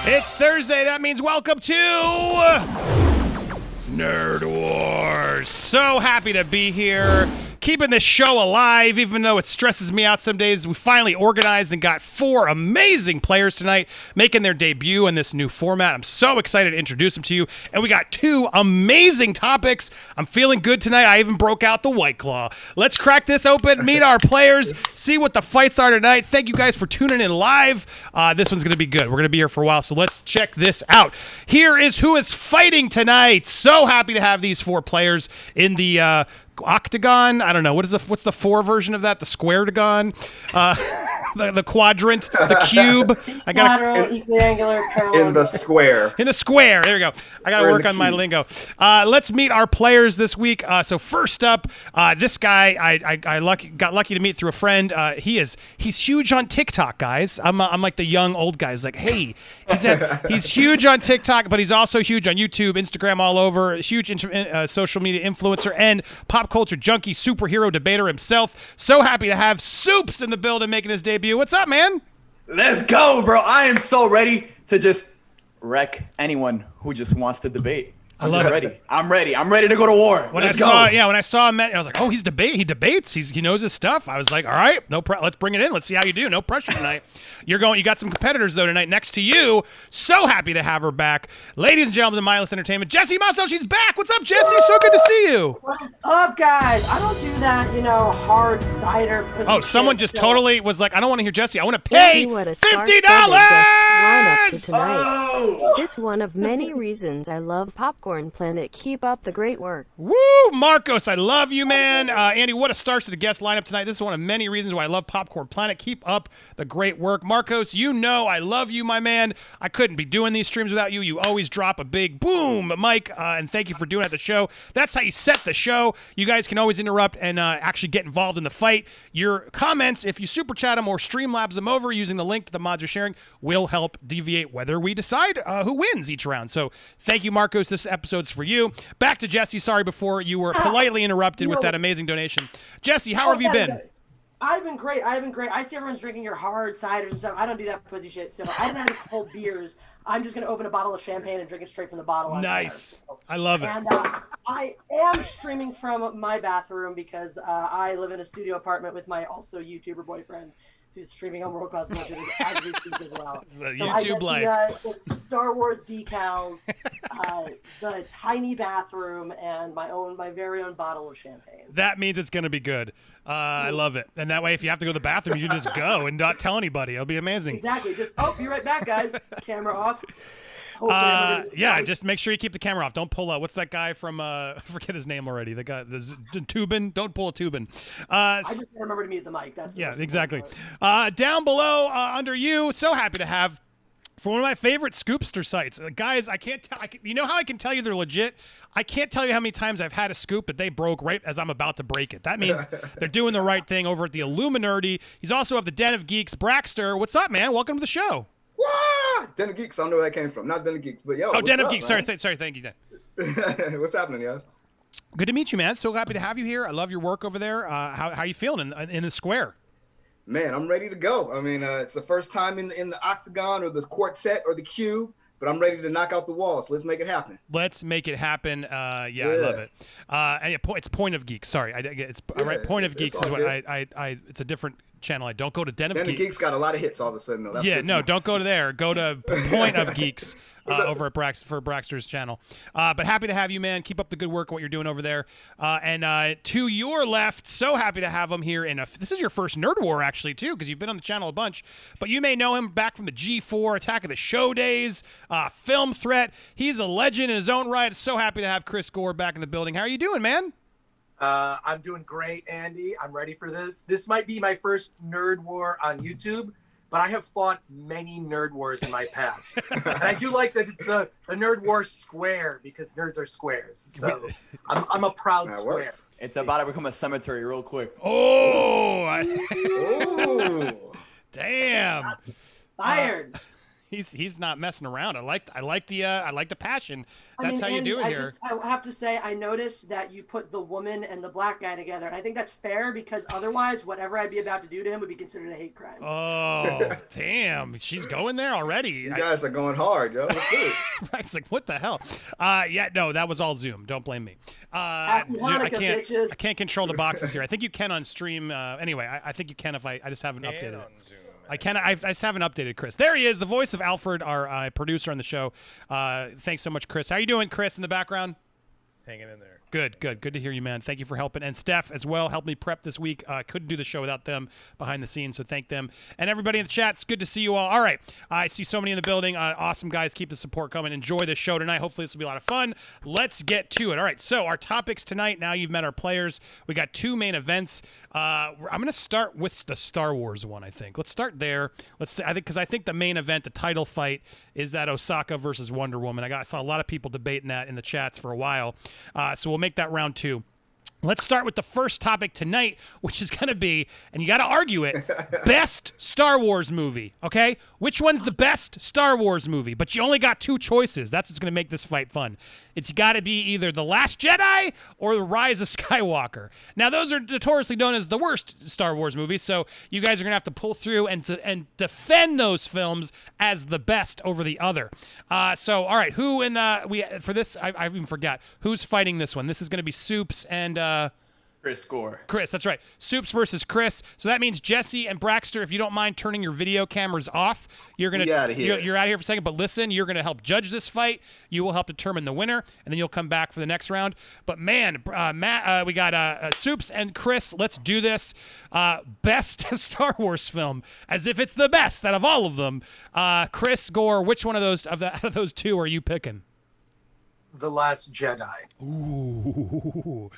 It's Thursday. That means welcome to Nerd Wars. So happy to be here. Keeping this show alive, even though it stresses me out some days. We finally organized and got 4 amazing players tonight making their debut in this new format. I'm so excited to introduce them to you. And we got 2 amazing topics. I'm feeling good tonight. I even broke out the White Claw. Let's crack this open, meet our players, see what the fights are tonight. Thank you guys for tuning in live. This one's going to be good. We're going to be here for a while, so let's check this out. Here is who is fighting tonight. So happy to have these 4 players in the octagon. I don't know. What's the 4 version of that? The square-tagon? The quadrant, the cube. Lateral, equiangular, parallel. In the square. In the square. There we go. I got to work on my lingo. Let's meet our players this week. So first up, this guy I got lucky to meet through a friend. He's huge on TikTok, guys. I'm like the young old guys. Like, hey, he's huge on TikTok, but he's also huge on YouTube, Instagram, all over. Huge social media influencer and pop culture junkie, superhero debater himself. So happy to have Soups in the building making his debut. What's up, man? Let's go, bro. I am so ready to just wreck anyone who just wants to debate. I'm ready. I'm ready to go to war. When I saw him, I was like, oh, he debates. He knows his stuff. I was like, all right, let's bring it in. Let's see how you do. No pressure tonight. You got some competitors though tonight next to you. So happy to have her back, ladies and gentlemen of Mindless Entertainment. Jessie Musso, she's back. What's up, Jessie? So good to see you. What's up, guys? I don't do that, hard cider. Oh, someone just totally was like, I don't want to hear Jessie. I want to pay $50. Oh! This one of many reasons I love PopcornedPlanet. Keep up the great work. Woo! Marcos, I love you, man. Andy, what a start to the guest lineup tonight. This is one of many reasons why I love PopcornedPlanet. Keep up the great work. Marcos, I love you, my man. I couldn't be doing these streams without you. You always drop a big boom, Mike, and thank you for doing it at the show. That's how you set the show. You guys can always interrupt and actually get involved in the fight. Your comments, if you super chat them or Streamlabs them over using the link that the mods are sharing, will help deviate whether we decide who wins each round. So thank you, Marcos. This episode's for you. Back to Jessie. Sorry before you were politely interrupted with that amazing donation. Jessie, how have you been? I've been great. I see everyone's drinking your hard ciders and stuff. I don't do that pussy shit, so I don't have any cold beers. I'm just going to open a bottle of champagne and drink it straight from the bottle. Nice. I love it. And I am streaming from my bathroom because I live in a studio apartment with my also YouTuber boyfriend who's streaming on World Class Motion as we speak as well. The so YouTube life. The Star Wars decals, the tiny bathroom, and my very own bottle of champagne. That means it's going to be good. I love it. And that way, if you have to go to the bathroom, you just go and not tell anybody. It'll be amazing. Exactly. Just, be right back, guys. Camera off. Just make sure you keep the camera off. Don't pull out. What's that guy from, I forget his name already. The guy, the Tubin. Don't pull a Tubin. I just remember to mute the mic. That's exactly. Down below, under you, so happy to have for one of my favorite scoopster sites. Guys, I can't tell. You know how I can tell you they're legit? I can't tell you how many times I've had a scoop that they broke right as I'm about to break it. That means they're doing the right thing over at the Illuminati. He's also of the Den of Geeks, Braxter. What's up, man? Welcome to the show. What? Den of Geeks. I don't know where that came from. Not Den of Geeks, but yo. Den of Geeks. Sorry, thank you, Dan. What's happening, guys? Good to meet you, man. So happy to have you here. I love your work over there. How you feeling in the square? Man, I'm ready to go. I mean, it's the first time in the octagon or the quartet or the cube, but I'm ready to knock out the walls. So let's make it happen. Let's make it happen. I love it. And it's Point of Geeks. Sorry, right. Point of Geeks is what it's a different channel. I don't go to Den of Geeks. Den of Geeks got a lot of hits all of a sudden, though. Don't go to there. Go to Point of Geeks over at Braxter's channel. But happy to have you, man. Keep up the good work, what you're doing over there. And to your left, so happy to have him here. This is your first Nerd War, actually, too, because you've been on the channel a bunch. But you may know him back from the G4, Attack of the Show days, Film Threat. He's a legend in his own right. So happy to have Chris Gore back in the building. How are you doing, man? I'm doing great, Andy. I'm ready for this. This might be my first Nerd War on YouTube, but I have fought many Nerd Wars in my past. And I do like that it's the Nerd War square because nerds are squares. So I'm a proud square. It's about to become a cemetery real quick. Oh! Damn. Fired. He's not messing around. I like the passion. That's how you do it here. I have to say, I noticed that you put the woman and the black guy together, and I think that's fair because otherwise, whatever I'd be about to do to him would be considered a hate crime. Oh, damn! She's going there already. You guys are going hard, yo. Let's do it. It's like, what the hell? Yeah, no, that was all Zoom. Don't blame me. Happy Hanukkah, bitches. I can't control the boxes here. I think you can on stream. Anyway, I think you can if I just haven't updated it. I just haven't updated Chris. There he is, the voice of Alfred, our producer on the show. Thanks so much, Chris. How you doing, Chris, in the background? Hanging in there. Good to hear you, man. Thank you for helping. And Steph as well helped me prep this week. Couldn't do the show without them behind the scenes, so thank them. And everybody in the chat, it's good to see you all. All right, I see so many in the building. Awesome guys. Keep the support coming. Enjoy the show tonight. Hopefully this will be a lot of fun. Let's get to it. All right, so our topics tonight, now you've met our players. We got 2 main events. I'm going to start with the Star Wars one, I think. Let's start there. Because I think the main event, the title fight, is that Ahsoka versus Wonder Woman. I saw a lot of people debating that in the chats for a while. So we'll make that round 2. Let's start with the first topic tonight, which is going to be, and you got to argue it, best Star Wars movie, okay? Which one's the best Star Wars movie? But you only got 2 choices. That's what's going to make this fight fun. It's got to be either The Last Jedi or The Rise of Skywalker. Now, those are notoriously known as the worst Star Wars movies, so you guys are going to have to pull through and defend those films as the best over the other. So, all right, who in the for this? I even forgot who's fighting this one. This is going to be Soups and Chris Gore. Chris, that's right. Soups versus Chris. So that means Jesse and Braxter, if you don't mind turning your video cameras off, you're out of here for a second. But listen, you're gonna help judge this fight. You will help determine the winner, and then you'll come back for the next round. But man, Matt, we got Soups and Chris. Let's do this. Best Star Wars film, as if it's the best out of all of them. Chris, Gore, which one of those out of those 2 are you picking? The Last Jedi. Ooh.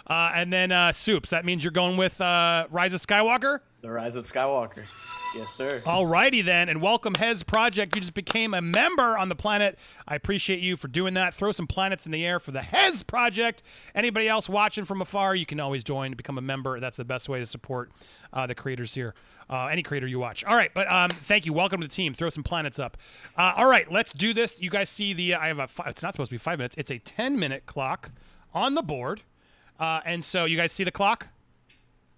And then Soups, that means you're going with Rise of Skywalker? The Rise of Skywalker. Yes, sir. All righty then, and welcome Hez Project. You just became a member on the planet. I appreciate you for doing that. Throw some planets in the air for the Hez Project. Anybody else watching from afar, you can always join to become a member. That's the best way to support the creators here. Any creator you watch. All right, but thank you. Welcome to the team. Throw some planets up. all right, let's do this. You guys see I have it's not supposed to be 5 minutes. It's a 10-minute clock on the board. And so you guys see the clock?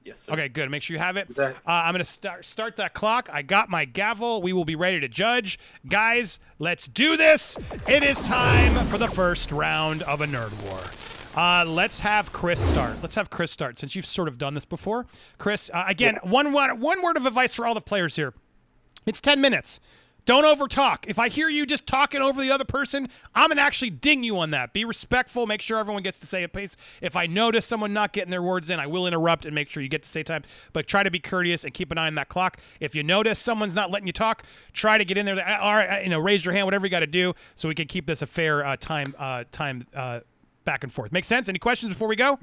Yes, sir. Okay, good. Make sure you have it. I'm going to start that clock. I got my gavel. We will be ready to judge. Guys, let's do this. It is time for the first round of a Nerd War. Let's have Chris start. Since you've sort of done this before. Chris, again, one word of advice for all the players here. It's 10 minutes. Don't overtalk. If I hear you just talking over the other person, I'm going to actually ding you on that. Be respectful. Make sure everyone gets to say a piece. If I notice someone not getting their words in, I will interrupt and make sure you get to say time. But try to be courteous and keep an eye on that clock. If you notice someone's not letting you talk, try to get in there. All right, raise your hand, whatever you got to do, so we can keep this a fair time back and forth. Make sense? Any questions before we go?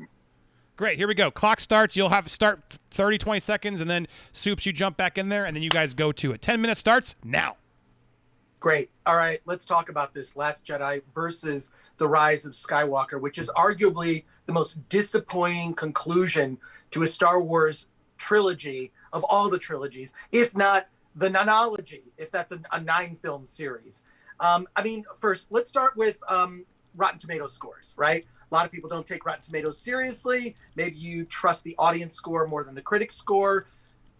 Great, here we go. Clock starts. You'll have to start 30, 20 seconds, and then Soups, you jump back in there, and then you guys go to it. 10 minutes starts now. Great. All right, let's talk about this Last Jedi versus The Rise of Skywalker, which is arguably the most disappointing conclusion to a Star Wars trilogy of all the trilogies, if not the nonology, if that's a 9-film series. First, let's start with Rotten Tomatoes scores, right? A lot of people don't take Rotten Tomatoes seriously. Maybe you trust the audience score more than the critic score.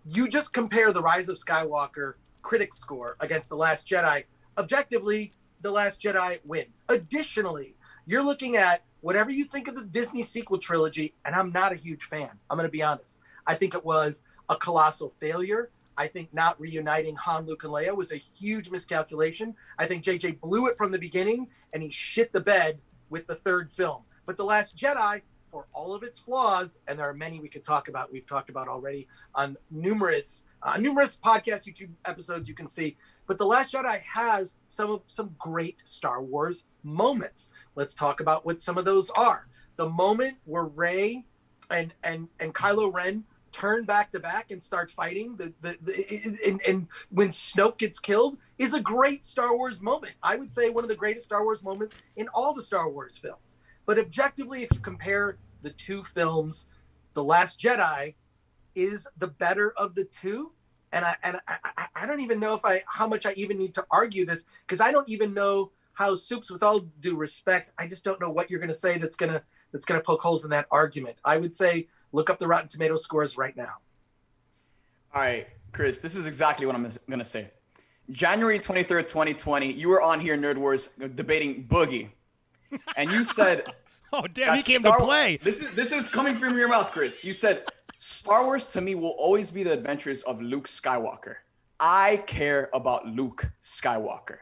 You just compare The Rise of Skywalker critic score against The Last Jedi. Objectively, The Last Jedi wins. Additionally, you're looking at whatever you think of the Disney sequel trilogy, and I'm not a huge fan. I'm going to be honest. I think it was a colossal failure. I think not reuniting Han, Luke, and Leia was a huge miscalculation. I think JJ blew it from the beginning, and he shit the bed with the 3rd film. But The Last Jedi, for all of its flaws, and there are many we could talk about, we've talked about already on numerous podcast YouTube episodes you can see, but The Last Jedi has some great Star Wars moments. Let's talk about what some of those are. The moment where Rey and Kylo Ren turn back to back and start fighting, and when Snoke gets killed, is a great Star Wars moment. I would say one of the greatest Star Wars moments in all the Star Wars films. But objectively, if you compare the 2 films, The Last Jedi is the better of the 2. I don't even know how much I even need to argue this, because I don't even know how, Soups, with all due respect, I just don't know what you're going to say that's gonna poke holes in that argument. I would say look up the Rotten Tomatoes scores right now. All right, Chris, this is exactly what I'm going to say. January 23rd, 2020, you were on here, Nerd Wars, debating Boogie. And you said... Oh, damn, he came to play. This is coming from your mouth, Chris. You said, Star Wars to me will always be the adventures of Luke Skywalker. I care about Luke Skywalker.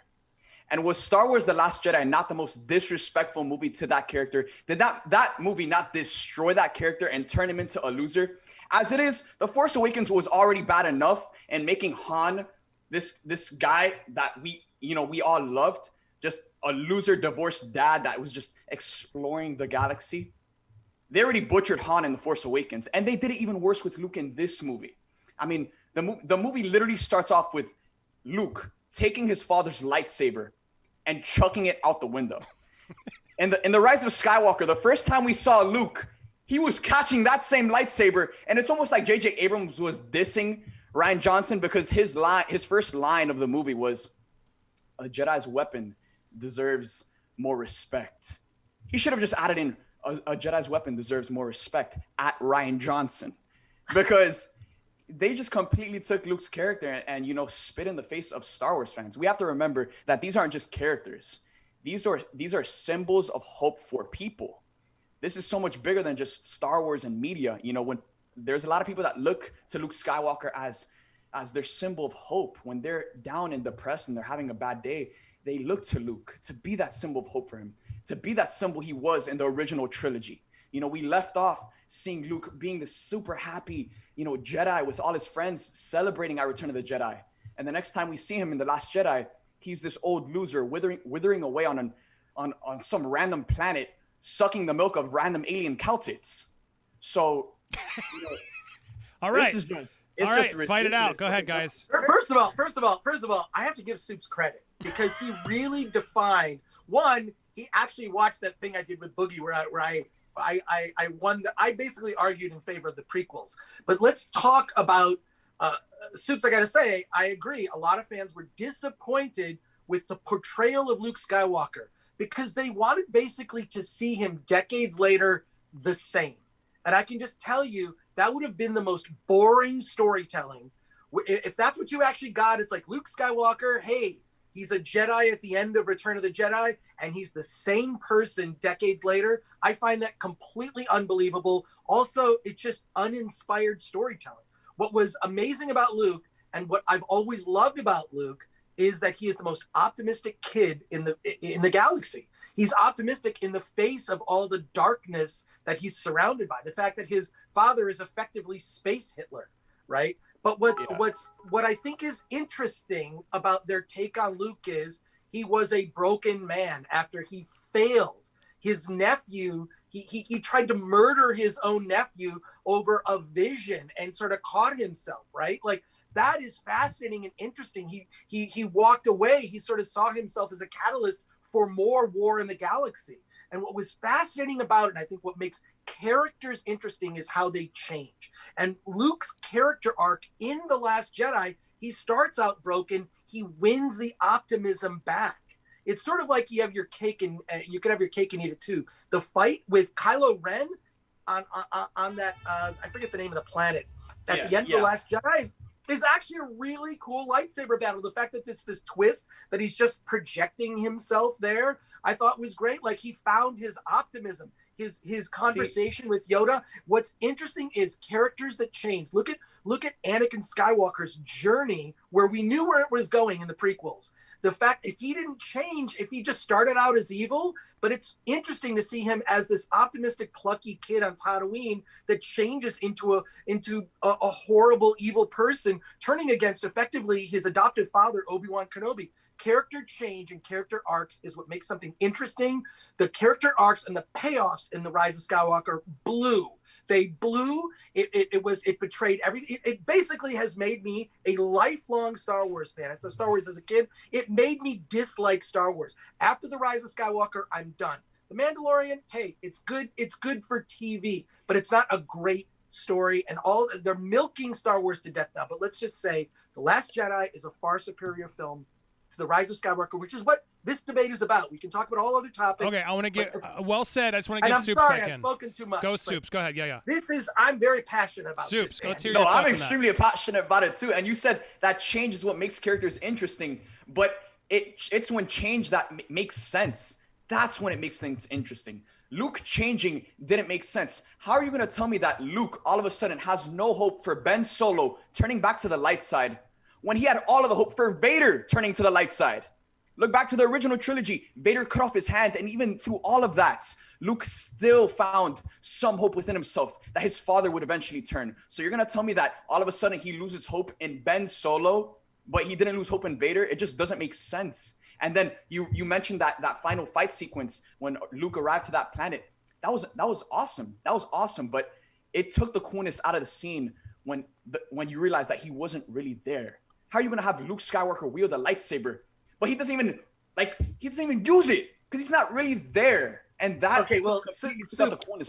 And was Star Wars The Last Jedi not the most disrespectful movie to that character? Did that movie not destroy that character and turn him into a loser? As it is, The Force Awakens was already bad enough, and making Han this guy that we all loved, just a loser divorced dad that was just exploring the galaxy. They already butchered Han in The Force Awakens, and they did it even worse with Luke in this movie. I mean, the movie literally starts off with Luke taking his father's lightsaber and chucking it out the window. In the Rise of Skywalker, the first time we saw Luke, he was catching that same lightsaber, and it's almost like J.J. Abrams was dissing Rian Johnson, because his first line of the movie was, "A Jedi's weapon deserves more respect." He should have just added in, a Jedi's weapon deserves more respect at Rian Johnson, because they just completely took Luke's character and spit in the face of Star Wars fans. We have to remember that these aren't just characters. These are symbols of hope for people. This is so much bigger than just Star Wars and media. When there's a lot of people that look to Luke Skywalker as their symbol of hope. When they're down and depressed and they're having a bad day, they look to Luke to be that symbol of hope for him, to be that symbol he was in the original trilogy. We left off seeing Luke being this super happy, Jedi with all his friends celebrating our Return of the Jedi. And the next time we see him in The Last Jedi, he's this old loser withering away on some random planet, sucking the milk of random alien cow tits. So, all right. This is just, all right, fight it out. Go ahead, guys. First of all, I have to give Soups credit, because he really defined. One, he actually watched that thing I did with Boogie where I won. I basically argued in favor of the prequels. But let's talk about Soups. I got to say, I agree. A lot of fans were disappointed with the portrayal of Luke Skywalker, because they wanted basically to see him decades later the same. And I can just tell you, that would have been the most boring storytelling. If that's what you actually got, it's like Luke Skywalker, hey, he's a Jedi at the end of Return of the Jedi, and he's the same person decades later. I find that completely unbelievable. Also, it's just uninspired storytelling. What was amazing about Luke, and what I've always loved about Luke, is that he is the most optimistic kid in the galaxy. He's optimistic in the face of all the darkness that he's surrounded by. The fact that his father is effectively space Hitler, right? But what I think is interesting about their take on Luke is he was a broken man after he failed. His nephew, he tried to murder his own nephew over a vision and sort of caught himself, right? Like, that is fascinating and interesting. He walked away. He sort of saw himself as a catalyst for more war in the galaxy. And what was fascinating about it, and I think what makes characters interesting, is how they change. And Luke's character arc in The Last Jedi, he starts out broken. He wins the optimism back. It's sort of like you have your cake and you can have your cake and eat it too. The fight with Kylo Ren on that, I forget the name of the planet, at the end of The Last Jedi is actually a really cool lightsaber battle. The fact that this twist that he's just projecting himself there, I thought was great. Like, he found his optimism, his conversation with Yoda. What's interesting is characters that change. Look at Anakin Skywalker's journey, where we knew where it was going in the prequels. The fact, if he didn't change, if he just started out as evil, but it's interesting to see him as this optimistic, plucky kid on Tatooine that changes into a horrible, evil person, turning against effectively his adoptive father, Obi-Wan Kenobi. Character change and character arcs is what makes something interesting. The character arcs and the payoffs in The Rise of Skywalker blew. They blew. It betrayed everything. It basically has made me a lifelong Star Wars fan. I saw Star Wars as a kid. It made me dislike Star Wars. After The Rise of Skywalker, I'm done. The Mandalorian, hey, it's good. It's good for TV, but it's not a great story, and they're milking Star Wars to death now. But let's just say The Last Jedi is a far superior film to The Rise of Skywalker, which is what this debate is about. We can talk about all other topics. Okay, I want to get well said. I just want to and give I'm Soups sorry, back I've in. spoken too much. Go Soups. Go ahead. Yeah. I'm very passionate about Soups. this. Let's hear No, your thoughts I'm on extremely passionate about it too. And you said that change is what makes characters interesting, but it's when change that makes sense. That's when it makes things interesting. Luke changing didn't make sense. How are you going to tell me that Luke all of a sudden has no hope for Ben Solo turning back to the light side when he had all of the hope for Vader turning to the light side? Look back to the original trilogy. Vader cut off his hand, and even through all of that, Luke still found some hope within himself that his father would eventually turn. So you're going to tell me that all of a sudden he loses hope in Ben Solo, but he didn't lose hope in Vader? It just doesn't make sense. And then you mentioned that final fight sequence when Luke arrived to that planet. That was awesome. That was awesome. But it took the coolness out of the scene when you realize that he wasn't really there. How are you gonna have Luke Skywalker wield a lightsaber, but he doesn't even use it because he's not really there? And that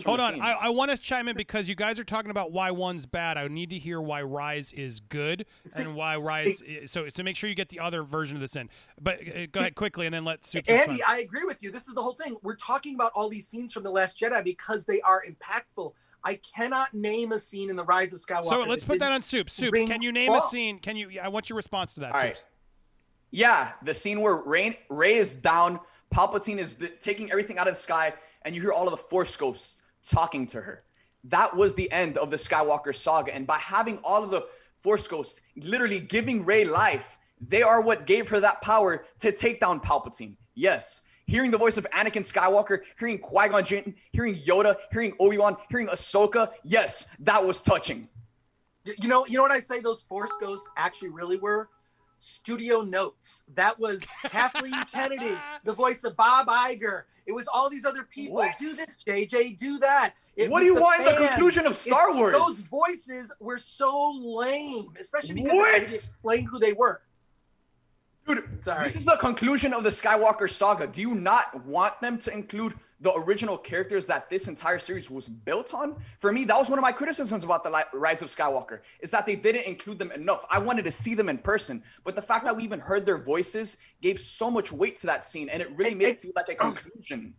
hold on. I want to chime in because you guys are talking about why one's bad. I need to hear why Rise is good and why Rise. So to make sure you get the other version of this in. But go ahead quickly and then let Soups. Andy, I agree with you. This is the whole thing. We're talking about all these scenes from The Last Jedi because they are impactful. I cannot name a scene in The Rise of Skywalker. So let's put that on Soups. Soups, can you name a scene? I want your response to that, Soups. Right. Yeah, the scene where Rey is down. Palpatine is taking everything out of the sky, and you hear all of the Force ghosts talking to her. That was the end of the Skywalker saga. And by having all of the Force ghosts literally giving Rey life, they are what gave her that power to take down Palpatine. Yes, hearing the voice of Anakin Skywalker, hearing Qui-Gon Jinn, hearing Yoda, hearing Obi-Wan, hearing Ahsoka, yes, that was touching. You know what I say those Force ghosts actually really were? Studio notes. That was Kathleen Kennedy, the voice of Bob Iger. It was all these other people. What? Do this, JJ. Do that. What do you want in the conclusion of Star Wars? Those voices were so lame, especially because What? they didn't explain who they were. Dude, Sorry. This is the conclusion of the Skywalker saga. Do you not want them to include the original characters that this entire series was built on? For me, that was one of my criticisms about the Rise of Skywalker, is that they didn't include them enough. I wanted to see them in person, but the fact that we even heard their voices gave so much weight to that scene, and it really made it feel like a conclusion.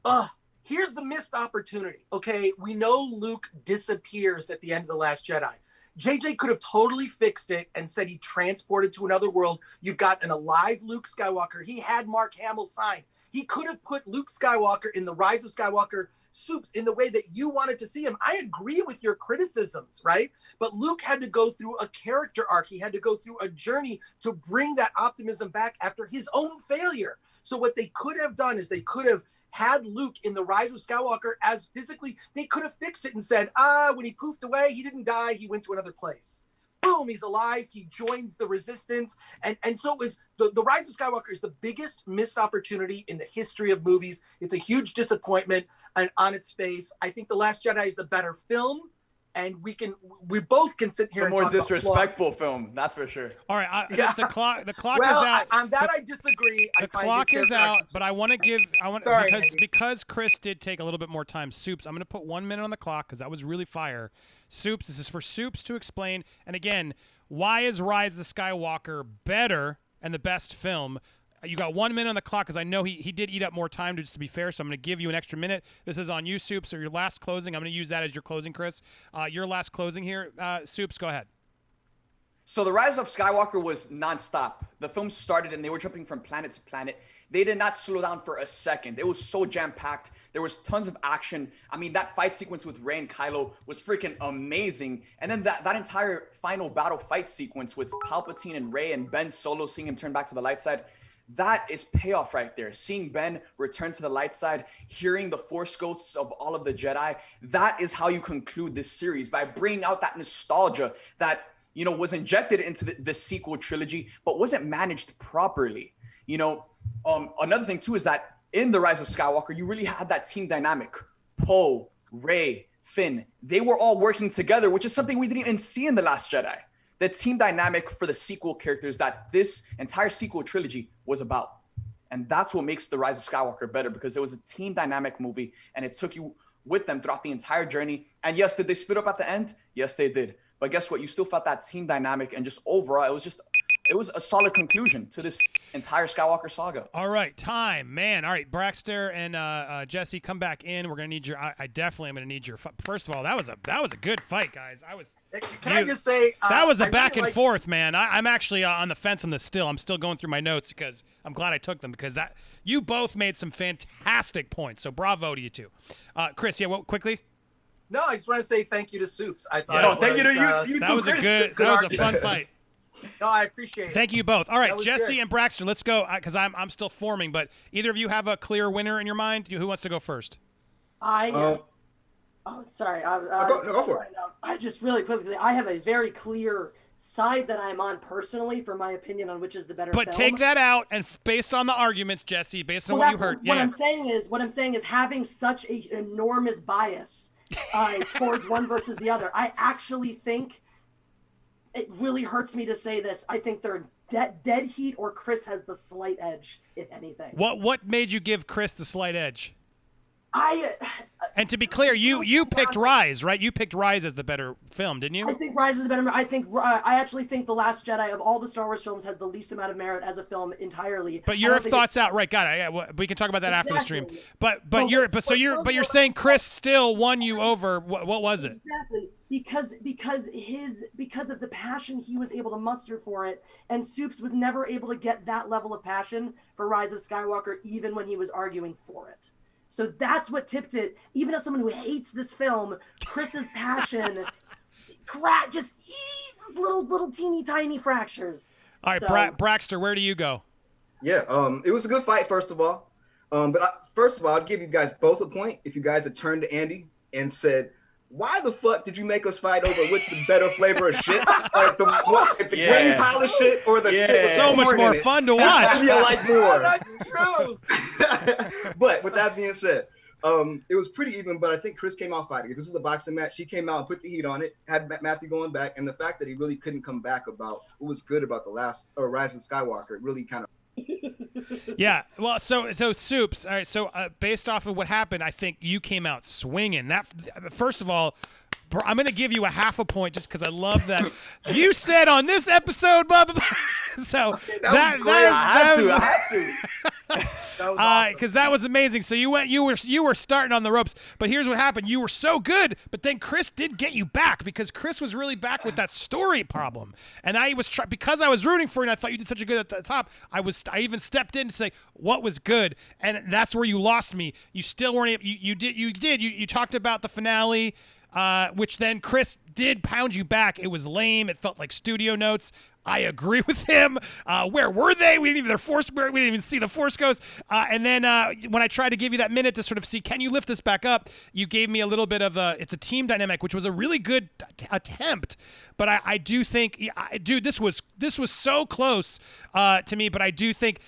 Here's the missed opportunity. Okay, we know Luke disappears at the end of The Last Jedi. JJ could have totally fixed it and said he transported to another world. You've got an alive Luke Skywalker. He had Mark Hamill sign. He could have put Luke Skywalker in The Rise of Skywalker Soups in the way that you wanted to see him. I agree with your criticisms, right? But Luke had to go through a character arc. He had to go through a journey to bring that optimism back after his own failure. So what they could have done is they could have had Luke in The Rise of Skywalker as physically, they could have fixed it and said, when he poofed away, he didn't die, he went to another place. Boom, he's alive, he joins the resistance. And so it was the Rise of Skywalker is the biggest missed opportunity in the history of movies. It's a huge disappointment on its face. I think The Last Jedi is the better film. And we both can sit here The and more talk disrespectful film, that's for sure. All right, the clock well, is out. On that, I disagree. The clock is out, but I want Sorry, because Chris did take a little bit more time. Soups, I'm going to put 1 minute on the clock because that was really fire. Soups, this is for Soups to explain. And again, why is Rise of the Skywalker better and the best film? You got 1 minute on the clock because I know he did eat up more time, just to be fair, so I'm going to give you an extra minute. This is on you, Soups, or your last closing. I'm going to use that as your closing, Chris. Your last closing here, Soups, go ahead. So The Rise of Skywalker was nonstop. The film started and they were jumping from planet to planet. They did not slow down for a second. It was so jam-packed. There was tons of action. I mean, that fight sequence with Rey and Kylo was freaking amazing. And then that entire final battle fight sequence with Palpatine and Rey and Ben Solo, seeing him turn back to the light side, that is payoff right there. Seeing Ben return to the light side, hearing the Force ghosts of all of the Jedi, that is how you conclude this series, by bringing out that nostalgia that, you know, was injected into the sequel trilogy, but wasn't managed properly. You know, another thing too is that in The Rise of Skywalker, you really had that team dynamic. Poe, Rey, Finn, they were all working together, which is something we didn't even see in The Last Jedi. The team dynamic for the sequel characters that this entire sequel trilogy was about. And that's what makes The Rise of Skywalker better, because it was a team dynamic movie and it took you with them throughout the entire journey. And yes, did they split up at the end? Yes, they did. But guess what? You still felt that team dynamic, and just overall, it was a solid conclusion to this entire Skywalker saga. All right, time, man. All right, Braxter and Jesse, come back in. We're gonna need your. I definitely am gonna need your. First of all, that was a good fight, guys. I just say that was a I back really and forth, man. I'm actually on the fence on this still. I'm still going through my notes because I'm glad I took them because that you both made some fantastic points. So bravo to you two. Chris, yeah, quickly. No, I just want to say thank you to Soups. I thought. Yeah, thank you to you that too, was Chris. that was a fun fight. No, I appreciate it. Thank you both. All right, Jesse good. and Braxter, let's go because I'm still forming. But either of you have a clear winner in your mind? Who wants to go first? Oh, sorry. Go for it. I just really quickly, I have a very clear side that I'm on personally for my opinion on which is the better But film. take that out and based on the arguments, Jesse, based on Well, what you heard. What I'm saying is having such an enormous bias towards one versus the other. I actually think it really hurts me to say this. I think they're dead heat, or Chris has the slight edge, if anything. What made you give Chris the slight edge? And to be clear, you picked Rise, right? You picked Rise as the better film, didn't you? I think Rise is the better. I actually think The Last Jedi of all the Star Wars films has the least amount of merit as a film entirely. But your thoughts out, right? Got it. We can talk about that after the stream. But you're saying Chris still won you over. What was it? Exactly. Because of the passion he was able to muster for it, and Soups was never able to get that level of passion for Rise of Skywalker, even when he was arguing for it. So that's what tipped it. Even as someone who hates this film, Chris's passion just eats little teeny tiny fractures. All right, so, Braxter, where do you go? Yeah, it was a good fight, first of all. First of all, I'd give you guys both a point if you guys had turned to Andy and said, why the fuck did you make us fight over which the better flavor of shit? Like the green pile of shit or the shit with so much more fun to watch. You like more. That's true. But with that being said, it was pretty even, but I think Chris came out fighting. If this is a boxing match, he came out and put the heat on it, had Matthew going back, and the fact that he really couldn't come back about what was good about the last Rise of Skywalker really kind of. Yeah, well, so Soups. All right, so based off of what happened, I think you came out swinging. That first of all, I'm going to give you a half a point just because I love that you said on this episode, blah blah blah. So I had to. Because that was amazing. So you were starting on the ropes, but here's what happened: you were so good, but then Chris did get you back because Chris was really back with that story problem, and I was because I was rooting for you, and I thought you did such a good at the top. I even stepped in to say what was good, and that's where you lost me. You still weren't able. You talked about the finale. Which then Chris did pound you back. It was lame. It felt like studio notes. I agree with him. Where were they? We didn't even see the Force Ghost. And then when I tried to give you that minute to sort of see, can you lift this back up? You gave me a little bit of it's a team dynamic, which was a really good attempt. But I do think, dude, this was so close to me. But I do think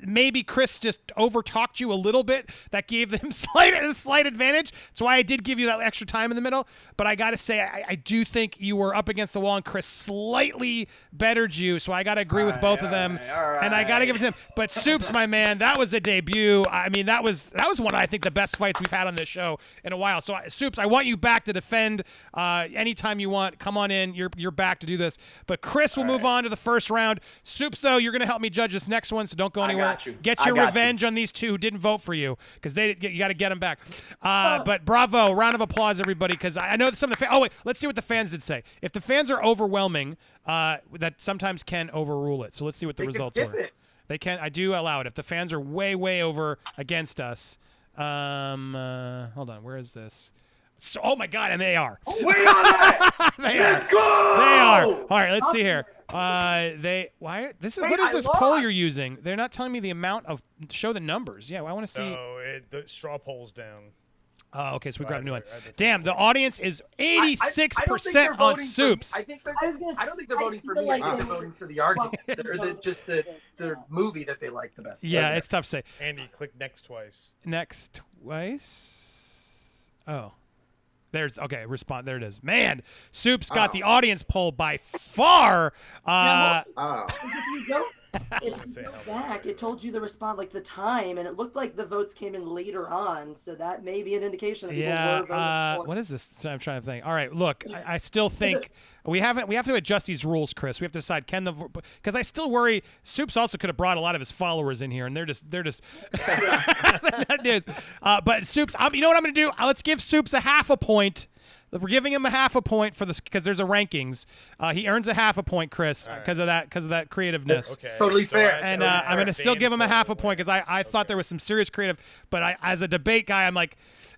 maybe Chris just overtalked you a little bit. That gave them slight advantage. That's why I did give you that extra time in the middle. But I got to say, I do think you were up against the wall, and Chris slightly bettered you. So I got to agree with both of them. And I got to give it to him. But Soups, my man, that was a debut. I mean, that was one of, I think, the best fights we've had on this show in a while. So Soups, I want you back to defend anytime you want. Come on in. You're back to do this. But Chris will move on to the first round. Soups, though, you're going to help me judge this next one, so don't go anywhere. Get your revenge on these two who didn't vote for you, because you got to get them back. But bravo, round of applause, everybody, because I know that some of the fans. Oh wait, let's see what the fans did say. If the fans are overwhelming, that sometimes can overrule it. So let's see what the results were. They can. I do allow it. If the fans are way over against us, hold on. Where is this? So, oh my God, and they are. We got it. Let's go. They are. All right, let's see here. What is this poll you're using? They're not telling me the amount of. Show the numbers. Yeah, I want to see. No, the straw poll's down. Oh, okay, so we grabbed a new one. Damn, the audience is 86% on Soups. I don't think they're voting for me. I think they're voting for the argument, or just the movie that they like the best. Yeah, it's tough to say. Andy, click next twice. Next twice. Oh. Respond. There it is. Man, Soups got the audience poll by far. If you say go how back, it told you the response, like the time, and it looked like the votes came in later on, so that may be an indication that people were voting for. What is this? So I'm trying to think. All right, look, I still think we have to adjust these rules, Chris. We have to decide because I still worry. Soups also could have brought a lot of his followers in here, and they're just that is. But Soups, you know what I'm going to do? Let's give Soups a half a point. We're giving him a half a point for this because there's a rankings. He earns a half a point, Chris, because of that creativeness. Okay. Totally fair. And Totally I'm going to still give him a half a point because I thought there was some serious creative. But as a debate guy, I'm like,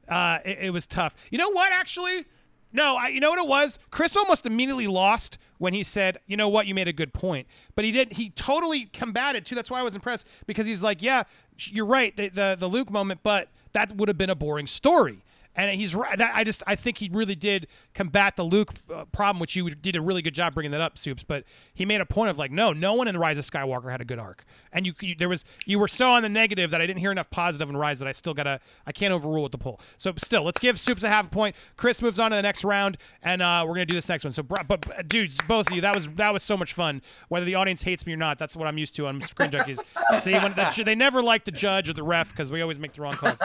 it was tough. You know what, actually? No, you know what it was? Chris almost immediately lost when he said, you know what, you made a good point. But he totally combated, too. That's why I was impressed, because he's like, yeah, you're right, the Luke moment, but that would have been a boring story. And he's right. I think he really did combat the Luke problem, which you did a really good job bringing that up, Soups. But he made a point of like, no one in the Rise of Skywalker had a good arc, and you were so on the negative that I didn't hear enough positive in Rise that I can't overrule with the poll. So still, let's give Soups a half a point. Chris moves on to the next round, and we're gonna do this next one. So, but dudes, both of you, that was so much fun. Whether the audience hates me or not, that's what I'm used to on Screen Junkies. See, they never like the judge or the ref because we always make the wrong calls.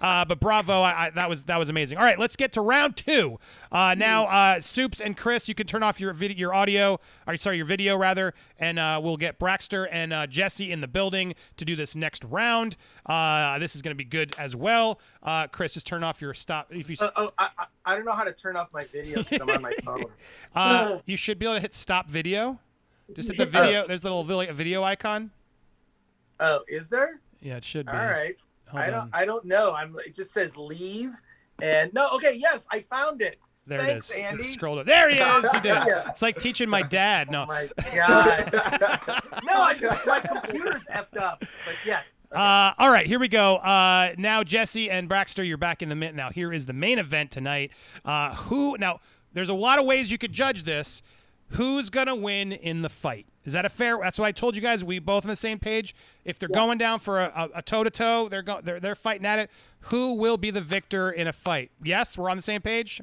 But bravo, that was amazing. All right, let's get to round two. Now, Soups and Chris, you can turn off your video rather, and we'll get Braxter and Jesse in the building to do this next round. This is going to be good as well. Chris, just turn off your stop. If you I don't know how to turn off my video because I'm on my phone. You should be able to hit stop video. Just hit the video. There's the little video icon. Oh, is there? Yeah, it should be. All right. Hold I don't know. It just says leave. And no, okay, yes, I found it. There Thanks, it is. Andy. Scroll it. There he is. He did it. It's like teaching my dad. No. Oh my God. No, my computer's effed up. But yes. Okay. All right, here we go. Now, Jesse and Braxter, you're back in the Now, here is the main event tonight. Now, there's a lot of ways you could judge this. Who's going to win in the fight? Is that a fair? That's what I told you guys. We both on the same page. If they're going down for a toe-to-toe, they're fighting at it. Who will be the victor in a fight? Yes, we're on the same page?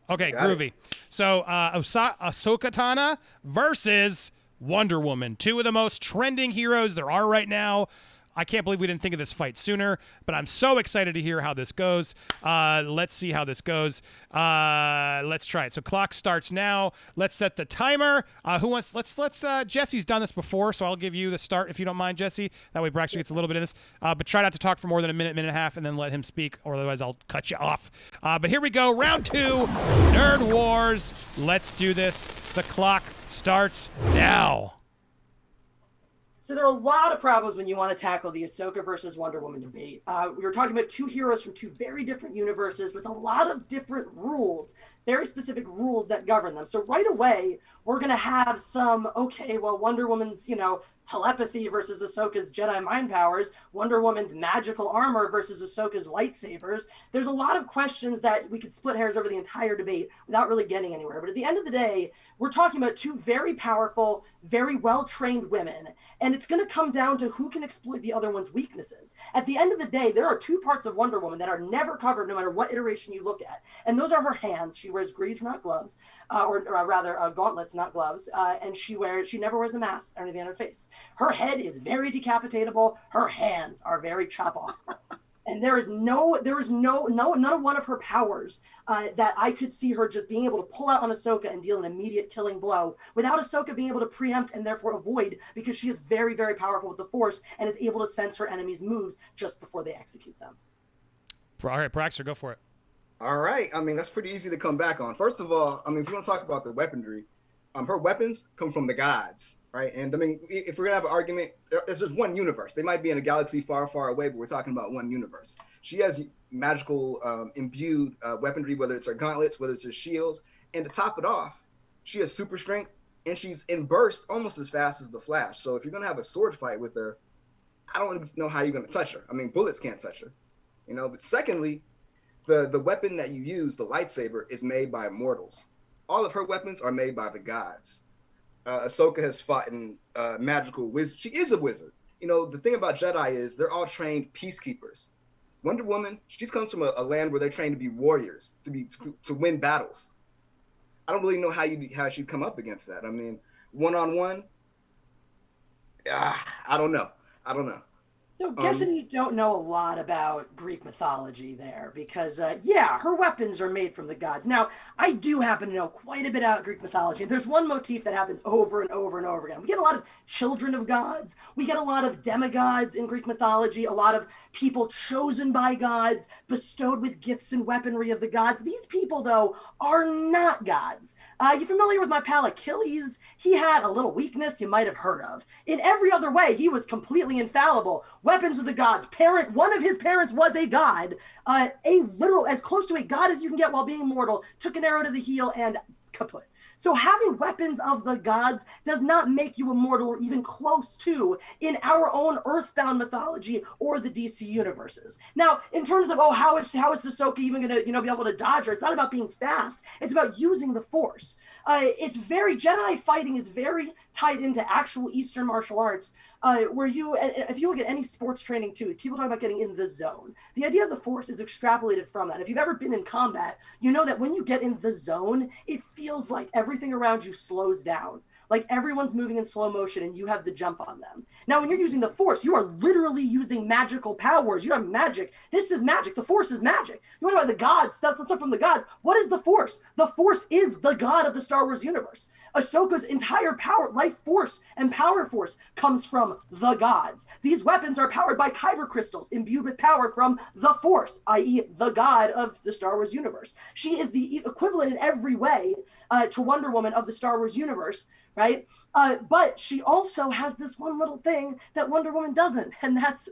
Okay, groovy. So, Ahsokatana versus Wonder Woman. Two of the most trending heroes there are right now. I can't believe we didn't think of this fight sooner, but I'm so excited to hear how this goes. Let's see how this goes. Let's try it. So clock starts now. Let's set the timer. Let's Jesse's done this before, so I'll give you the start if you don't mind, Jesse. That way Braxton gets a little bit of this. But try not to talk for more than a minute and a half, and then let him speak, or otherwise I'll cut you off. But here we go. Round two, Nerd Wars. Let's do this. The clock starts now. So there are a lot of problems when you want to tackle the Ahsoka versus Wonder Woman debate. We were talking about two heroes from two very different universes with a lot of different rules, very specific rules that govern them. So right away, we're going to have some, okay, well, Wonder Woman's, telepathy versus Ahsoka's Jedi mind powers, Wonder Woman's magical armor versus Ahsoka's lightsabers. There's a lot of questions that we could split hairs over the entire debate without really getting anywhere. But at the end of the day, we're talking about two very powerful, very well-trained women, and it's going to come down to who can exploit the other one's weaknesses. At the end of the day, there are two parts of Wonder Woman that are never covered no matter what iteration you look at, and those are her hands. She wears greaves, not gloves, or rather gauntlets, not gloves, and she never wears a mask or anything on her face. Her head is very decapitatable. Her hands are very chop off. And there is none of one of her powers that I could see her just being able to pull out on Ahsoka and deal an immediate killing blow without Ahsoka being able to preempt and therefore avoid, because she is very, very powerful with the Force and is able to sense her enemies' moves just before they execute them. All right, Braxter, go for it. All right. I mean, that's pretty easy to come back on. First of all, I mean, if you want to talk about the weaponry, her weapons come from the gods, right? And I mean, if we're gonna have an argument, there's just one universe. They might be in a galaxy far, far away, but we're talking about one universe. She has magical imbued weaponry, whether it's her gauntlets, whether it's her shields, and to top it off, she has super strength, and she's in burst almost as fast as the Flash. So if you're gonna have a sword fight with her, I don't know how you're gonna touch her. I mean, bullets can't touch her, But secondly, the weapon that you use, the lightsaber, is made by mortals. All of her weapons are made by the gods. Ahsoka has fought in magical wizard. She is a wizard. The thing about Jedi is they're all trained peacekeepers. Wonder Woman, she comes from a land where they're trained to be warriors, to win battles. I don't really know how she'd come up against that. I mean, one-on-one, I don't know. So guessing you don't know a lot about Greek mythology there, because yeah, her weapons are made from the gods. Now, I do happen to know quite a bit about Greek mythology. There's one motif that happens over and over and over again. We get a lot of children of gods. We get a lot of demigods in Greek mythology, a lot of people chosen by gods, bestowed with gifts and weaponry of the gods. These people, though, are not gods. You familiar with my pal Achilles? He had a little weakness you might have heard of. In every other way, he was completely infallible. Weapons of the gods. One of his parents was a god. A literal, as close to a god as you can get while being mortal, took an arrow to the heel and kaput. So having weapons of the gods does not make you immortal or even close to in our own earthbound mythology or the DC universes. Now, in terms of, how is Ahsoka even going to, be able to dodge her? It's not about being fast. It's about using the Force. Jedi fighting is very tied into actual Eastern martial arts, where if you look at any sports training too, people talk about getting in the zone. The idea of the Force is extrapolated from that. If you've ever been in combat, you know that when you get in the zone, it feels like everything around you slows down. Like everyone's moving in slow motion and you have the jump on them. Now, when you're using the Force, you are literally using magical powers. You have magic. This is magic. The Force is magic. You want to know the gods, stuff from the gods. What is the Force? The Force is the god of the Star Wars universe. Ahsoka's entire power, life force, and power force comes from the gods. These weapons are powered by kyber crystals imbued with power from the Force, i.e. the god of the Star Wars universe. She is the equivalent in every way to Wonder Woman of the Star Wars universe, right? But she also has this one little thing that Wonder Woman doesn't, and that's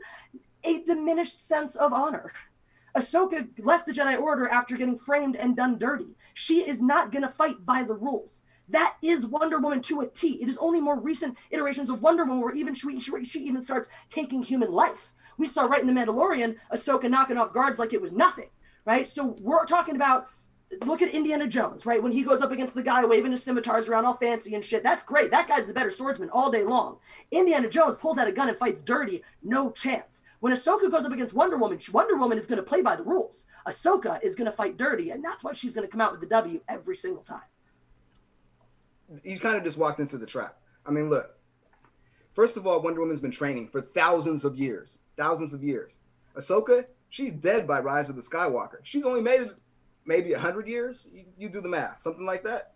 a diminished sense of honor. Ahsoka left the Jedi Order after getting framed and done dirty. She is not going to fight by the rules. That is Wonder Woman to a T. It is only more recent iterations of Wonder Woman where even she even starts taking human life. We saw right in The Mandalorian, Ahsoka knocking off guards like it was nothing, right? So we're talking about, look at Indiana Jones, right? When he goes up against the guy waving his scimitars around all fancy and shit, that's great. That guy's the better swordsman all day long. Indiana Jones pulls out a gun and fights dirty, no chance. When Ahsoka goes up against Wonder Woman is going to play by the rules. Ahsoka is going to fight dirty, and that's why she's going to come out with the W every single time. You kind of just walked into the trap. I mean, look. First of all, Wonder Woman's been training for thousands of years. Ahsoka, she's dead by Rise of the Skywalker. She's only made it maybe 100 years. You do the math, something like that.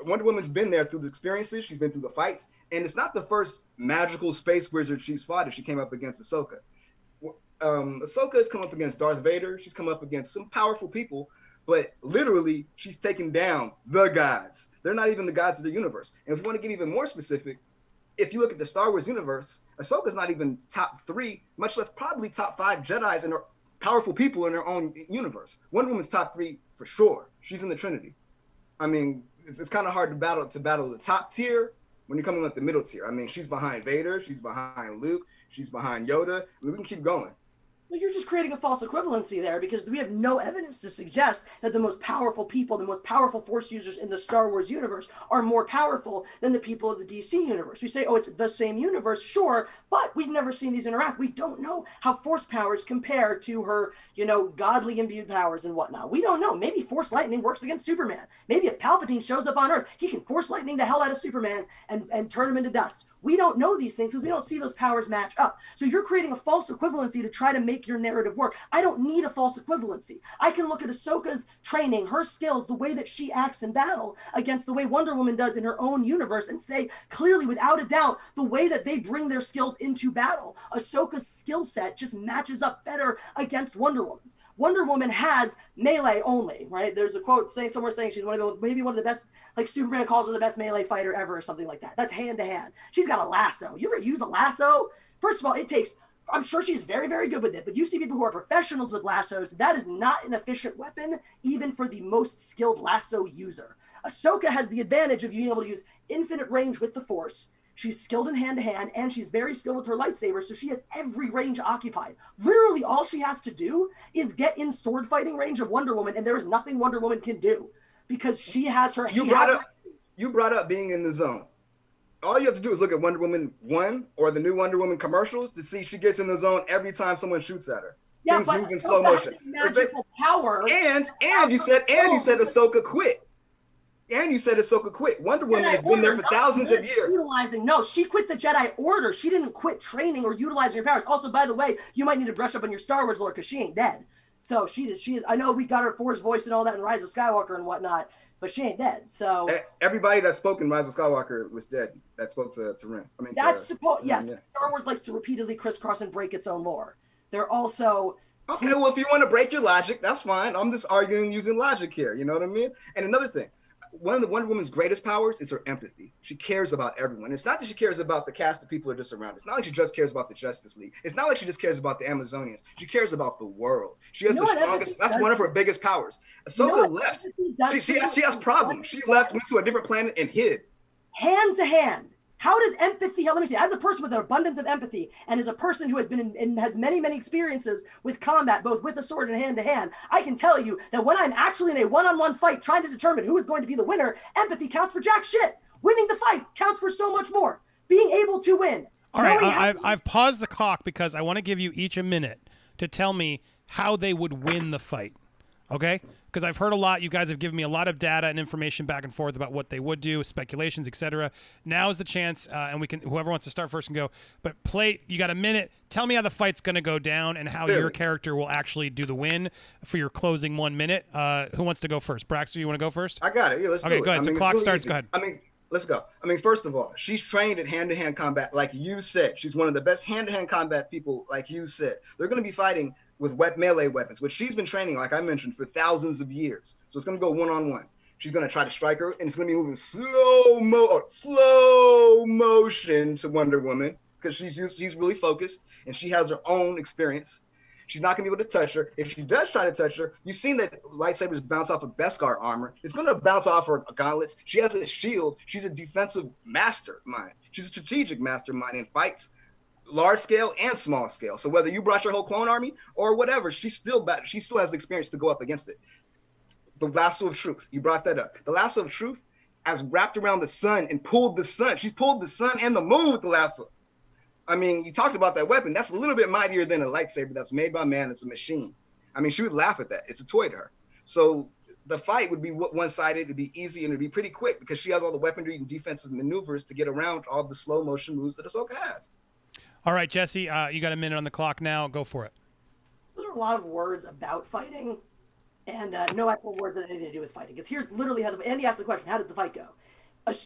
Wonder Woman's been there through the experiences. She's been through the fights. And it's not the first magical space wizard she's fought if she came up against Ahsoka. Ahsoka has come up against Darth Vader. She's come up against some powerful people. But literally, she's taken down the gods. They're not even the gods of the universe. And if you want to get even more specific, if you look at the Star Wars universe, Ahsoka's not even top 3, much less probably top 5 Jedis and powerful people in their own universe. Wonder Woman's top 3 for sure. She's in the Trinity. I mean, it's kind of hard to battle the top tier when you're coming up the middle tier. I mean, she's behind Vader, she's behind Luke, she's behind Yoda. We can keep going. Well, you're just creating a false equivalency there because we have no evidence to suggest that the most powerful people, the most powerful Force users in the Star Wars universe are more powerful than the people of the DC universe. We say, it's the same universe, sure, but we've never seen these interact. We don't know how Force powers compare to her, godly imbued powers and whatnot. We don't know. Maybe Force lightning works against Superman. Maybe if Palpatine shows up on Earth, he can Force lightning the hell out of Superman and turn him into dust. We don't know these things because we don't see those powers match up. So you're creating a false equivalency to try to make your narrative work. I don't need a false equivalency. I can look at Ahsoka's training, her skills, the way that she acts in battle against the way Wonder Woman does in her own universe and say clearly, without a doubt, the way that they bring their skills into battle, Ahsoka's skill set just matches up better against Wonder Woman's. Wonder Woman has melee only, right? There's a quote saying she's maybe one of the best, like Superman calls her the best melee fighter ever or something like that. That's hand to hand. She's got a lasso. You ever use a lasso? First of all, I'm sure she's very, very good with it, but you see people who are professionals with lassos, that is not an efficient weapon, even for the most skilled lasso user. Ahsoka has the advantage of being able to use infinite range with the Force. She's skilled in hand-to-hand, and she's very skilled with her lightsaber, so she has every range occupied. Literally, all she has to do is get in sword fighting range of Wonder Woman, and there is nothing Wonder Woman can do because she has her. You brought up being in the zone. All you have to do is look at Wonder Woman 1 or the new Wonder Woman commercials to see she gets in the zone every time someone shoots at her. Yeah, Things but move in slow motion. Magical power. And you said Ahsoka quit. And you said Ahsoka quit. Wonder Woman Jedi has been there Order, for not thousands of years. Utilizing, no, she quit the Jedi Order. She didn't quit training or utilizing her powers. Also, by the way, you might need to brush up on your Star Wars lore because she ain't dead. So she is. I know we got her Force voice and all that in Rise of Skywalker and whatnot, but she ain't dead. So Everybody that spoke in Rise of Skywalker was dead. That spoke to Ren. I mean, that's supposed. Yes, yeah. Star Wars likes to repeatedly crisscross and break its own lore. They're also. Okay, well, if you want to break your logic, that's fine. I'm just arguing using logic here. You know what I mean? And another thing, one of the Wonder Woman's greatest powers is her empathy. She cares about everyone. It's not that she cares about the cast of people who are just around. It's not like she just cares about the Justice League. It's not like she just cares about the Amazonians. She cares about the world. She has the strongest. That's one of her biggest powers. Ahsoka left. She has problems. She left, went to a different planet, and hid. Hand to hand. How does empathy, let me see, as a person with an abundance of empathy and as a person who has been in has many, many experiences with combat, both with a sword and hand to hand, I can tell you that when I'm actually in a one-on-one fight trying to determine who is going to be the winner, empathy counts for jack shit. Winning the fight counts for so much more. Being able to win. All right, I've paused the clock because I want to give you each a minute to tell me how they would win the fight. Okay? Because I've heard a lot. You guys have given me a lot of data and information back and forth about what they would do, speculations, etc. Now is the chance, and we can. Whoever wants to start first can go. But you got a minute. Tell me how the fight's going to go down and how your character will actually do the win for your closing 1 minute. Who wants to go first? Braxter, you want to go first? I got it. Yeah, let's do it. Okay, go ahead. So clock starts. Go ahead. I mean, let's go. I mean, first of all, she's trained in hand-to-hand combat, like you said. She's one of the best hand-to-hand combat people, like you said. They're going to be fighting with melee weapons, which she's been training, like I mentioned, for thousands of years. So it's going to go one-on-one. She's going to try to strike her, and it's going to be moving slow motion to Wonder Woman because she's really focused, and she has her own experience. She's not going to be able to touch her. If she does try to touch her, you've seen that lightsabers bounce off of Beskar armor. It's going to bounce off her gauntlets. She has a shield. She's a defensive mastermind. She's a strategic mastermind in fights, large scale and small scale. So whether you brought your whole clone army or whatever, she still has the experience to go up against it. The lasso of truth, you brought that up. The lasso of truth has wrapped around the sun and pulled the sun. She's pulled the sun and the moon with the lasso. I mean, you talked about that weapon. That's a little bit mightier than a lightsaber that's made by man. It's a machine. I mean, she would laugh at that. It's a toy to her. So the fight would be one-sided. It'd be easy and it'd be pretty quick because she has all the weaponry and defensive maneuvers to get around all the slow motion moves that Ahsoka has. All right, Jesse, you got a minute on the clock now. Go for it. Those are a lot of words about fighting and no actual words that have anything to do with fighting. Because here's literally how Andy asked the question, how does the fight go?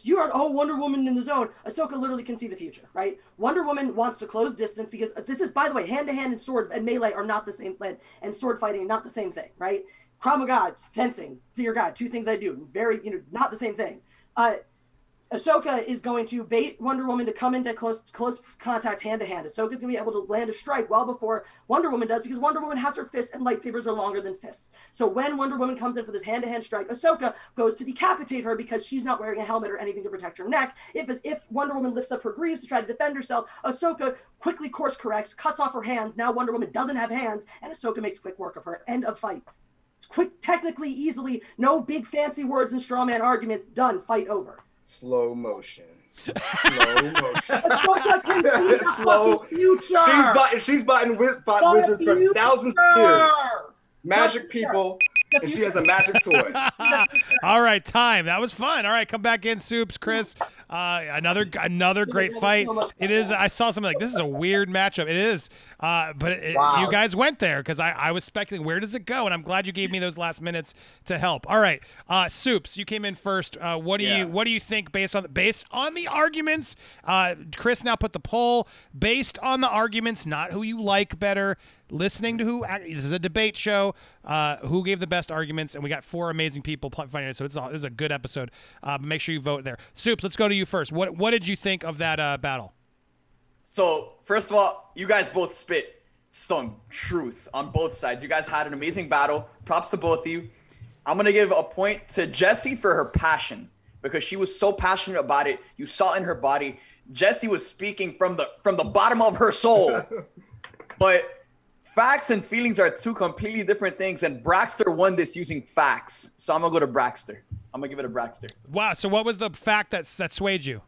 You are, Wonder Woman in the zone. Ahsoka literally can see the future, right? Wonder Woman wants to close distance because this is, by the way, hand-to-hand and sword and melee are not the same, and sword fighting are not the same thing, right? Krav Maga, fencing, dear God, two things I do, very, not the same thing. Ahsoka is going to bait Wonder Woman to come into close contact hand-to-hand. Ahsoka's going to be able to land a strike well before Wonder Woman does because Wonder Woman has her fists and lightsabers are longer than fists. So when Wonder Woman comes in for this hand-to-hand strike, Ahsoka goes to decapitate her because she's not wearing a helmet or anything to protect her neck. If Wonder Woman lifts up her greaves to try to defend herself, Ahsoka quickly course corrects, cuts off her hands. Now Wonder Woman doesn't have hands, and Ahsoka makes quick work of her. End of fight. It's quick, technically, easily, no big fancy words and straw man arguments. Done. Fight over. Slow motion. Slow motion. Ahsoka can see the fucking future. She's fought wizards for thousands of years. Magic people, and she has a magic toy. All right, time. That was fun. All right, come back in, Soups, Chris. Another great fight. It is. I saw something like this is a weird matchup. It is. But you guys went there because I was speculating where does it go, and I'm glad you gave me those last minutes to help. All right, Soups, you came in first. What do you think based on the arguments? Chris now put the poll based on the arguments, not who you like better. Listening to this is a debate show. Who gave the best arguments, and we got 4 amazing people fighting it. So this is a good episode. Make sure you vote there. Soups, let's go to you first. What did you think of that battle? So first of all, you guys both spit some truth on both sides. You guys had an amazing battle. Props to both of you. I'm gonna give a point to Jessie for her passion because she was so passionate about it. You saw it in her body. Jessie was speaking from the bottom of her soul. But facts and feelings are 2 completely different things, and Braxter won this using facts. So I'm gonna go to Braxter. I'm gonna give it to Braxter. Wow. So what was the fact that swayed you?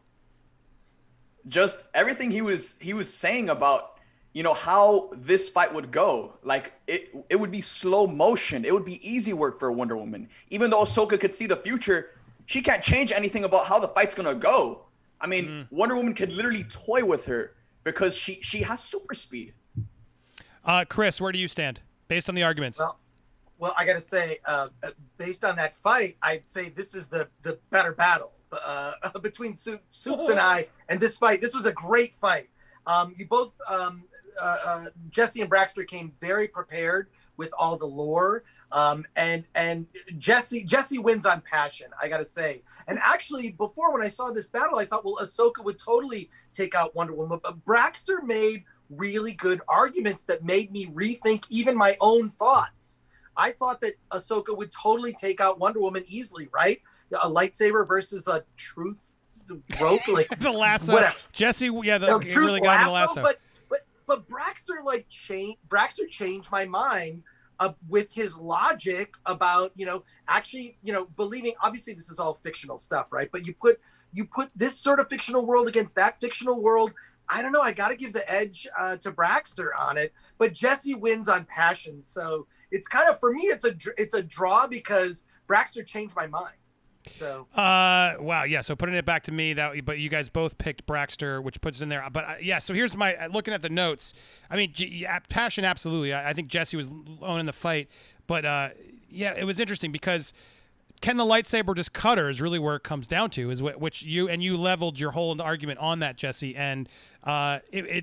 Just everything he was saying about, how this fight would go. Like it would be slow motion. It would be easy work for Wonder Woman. Even though Ahsoka could see the future, she can't change anything about how the fight's gonna go. I mean, Wonder Woman could literally toy with her because she has super speed. Chris, where do you stand based on the arguments? Well, I got to say, based on that fight, I'd say this is the better battle between Soups and I. And this fight, this was a great fight. You both, Jesse and Braxter, came very prepared with all the lore. And Jesse wins on passion, I got to say. And actually, before when I saw this battle, I thought, well, Ahsoka would totally take out Wonder Woman. But Braxter made really good arguments that made me rethink even my own thoughts. I thought that Ahsoka would totally take out Wonder Woman easily, right? A lightsaber versus a truth rope, like the lasso. Whatever. Jesse, yeah, Truth really got the lasso. But Braxter changed my mind with his logic about, actually, believing. Obviously, this is all fictional stuff, right? But you put this sort of fictional world against that fictional world. I don't know. I got to give the edge to Braxter on it, but Jesse wins on passion. So it's kind of, for me, it's a draw because Braxter changed my mind. So wow, yeah. So putting it back to me, but you guys both picked Braxter, which puts it in there. But yeah, so here's my looking at the notes. I mean, passion, absolutely. I think Jesse was owning the fight, but yeah, it was interesting because can the lightsaber just cut her is really where it comes down to, is which you leveled your whole argument on that, Jesse, and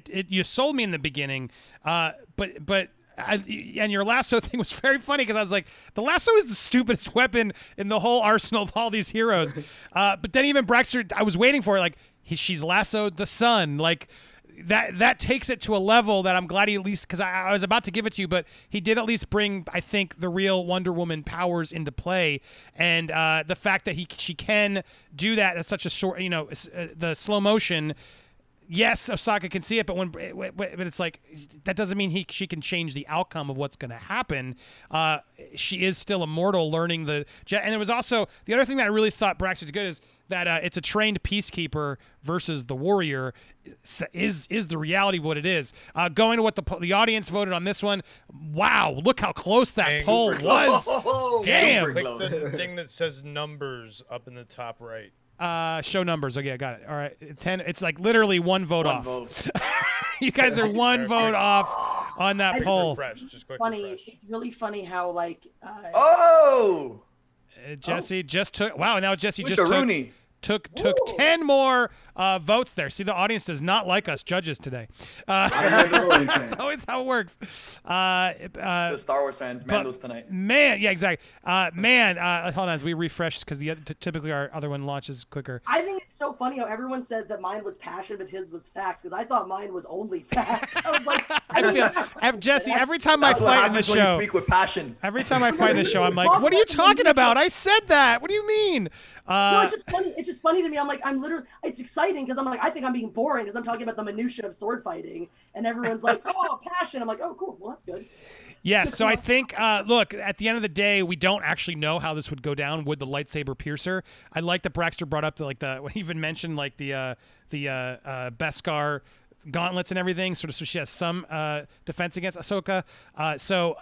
you sold me in the beginning, but. And your lasso thing was very funny because I was like, the lasso is the stupidest weapon in the whole arsenal of all these heroes. But then even Braxter, I was waiting for it, like she's lassoed the sun, like that takes it to a level that I'm glad he at least, because I was about to give it to you, but he did at least bring, I think, the real Wonder Woman powers into play, and the fact that she can do that at such a short, the slow motion. Yes, Ahsoka can see it, but but it's like that doesn't mean she can change the outcome of what's going to happen. She is still immortal, learning and there was also the other thing that I really thought Braxton did good is that it's a trained peacekeeper versus the warrior is the reality of what it is. Going to what the audience voted on this one. Wow, look how close that poll was. Damn. Click the thing that says numbers up in the top right. Show numbers. Okay, I got it. All right, 10. It's like literally one vote off. You guys are one vote off on that poll. Just click funny. refresh. It's really funny how Jesse just took. Wow, now Jesse With just the Rooney. took 10 more votes there. See, the audience does not like us judges today. That's always how it works. The Star Wars fans, Mando's tonight. Man, yeah, exactly. Hold on, as we refresh, because typically our other one launches quicker. I think it's so funny how everyone says that mine was passion, but his was facts, because I thought mine was only facts. I was like, Jesse, every time I fight in the when you show, speak with passion. every time I fight in the show, I'm like, what are you talking about? I said that. What do you mean? no, it's just funny. It's just funny to me. I'm like, it's exciting because I'm like, I think I'm being boring because I'm talking about the minutia of sword fighting, and everyone's like, oh, passion. I'm like, oh, cool. Well, that's good. Yeah, so I think, look, at the end of the day, we don't actually know how this would go down with the lightsaber piercer. I like that Braxter brought up he even mentioned like the Beskar gauntlets and everything, so she has some defense against Ahsoka. So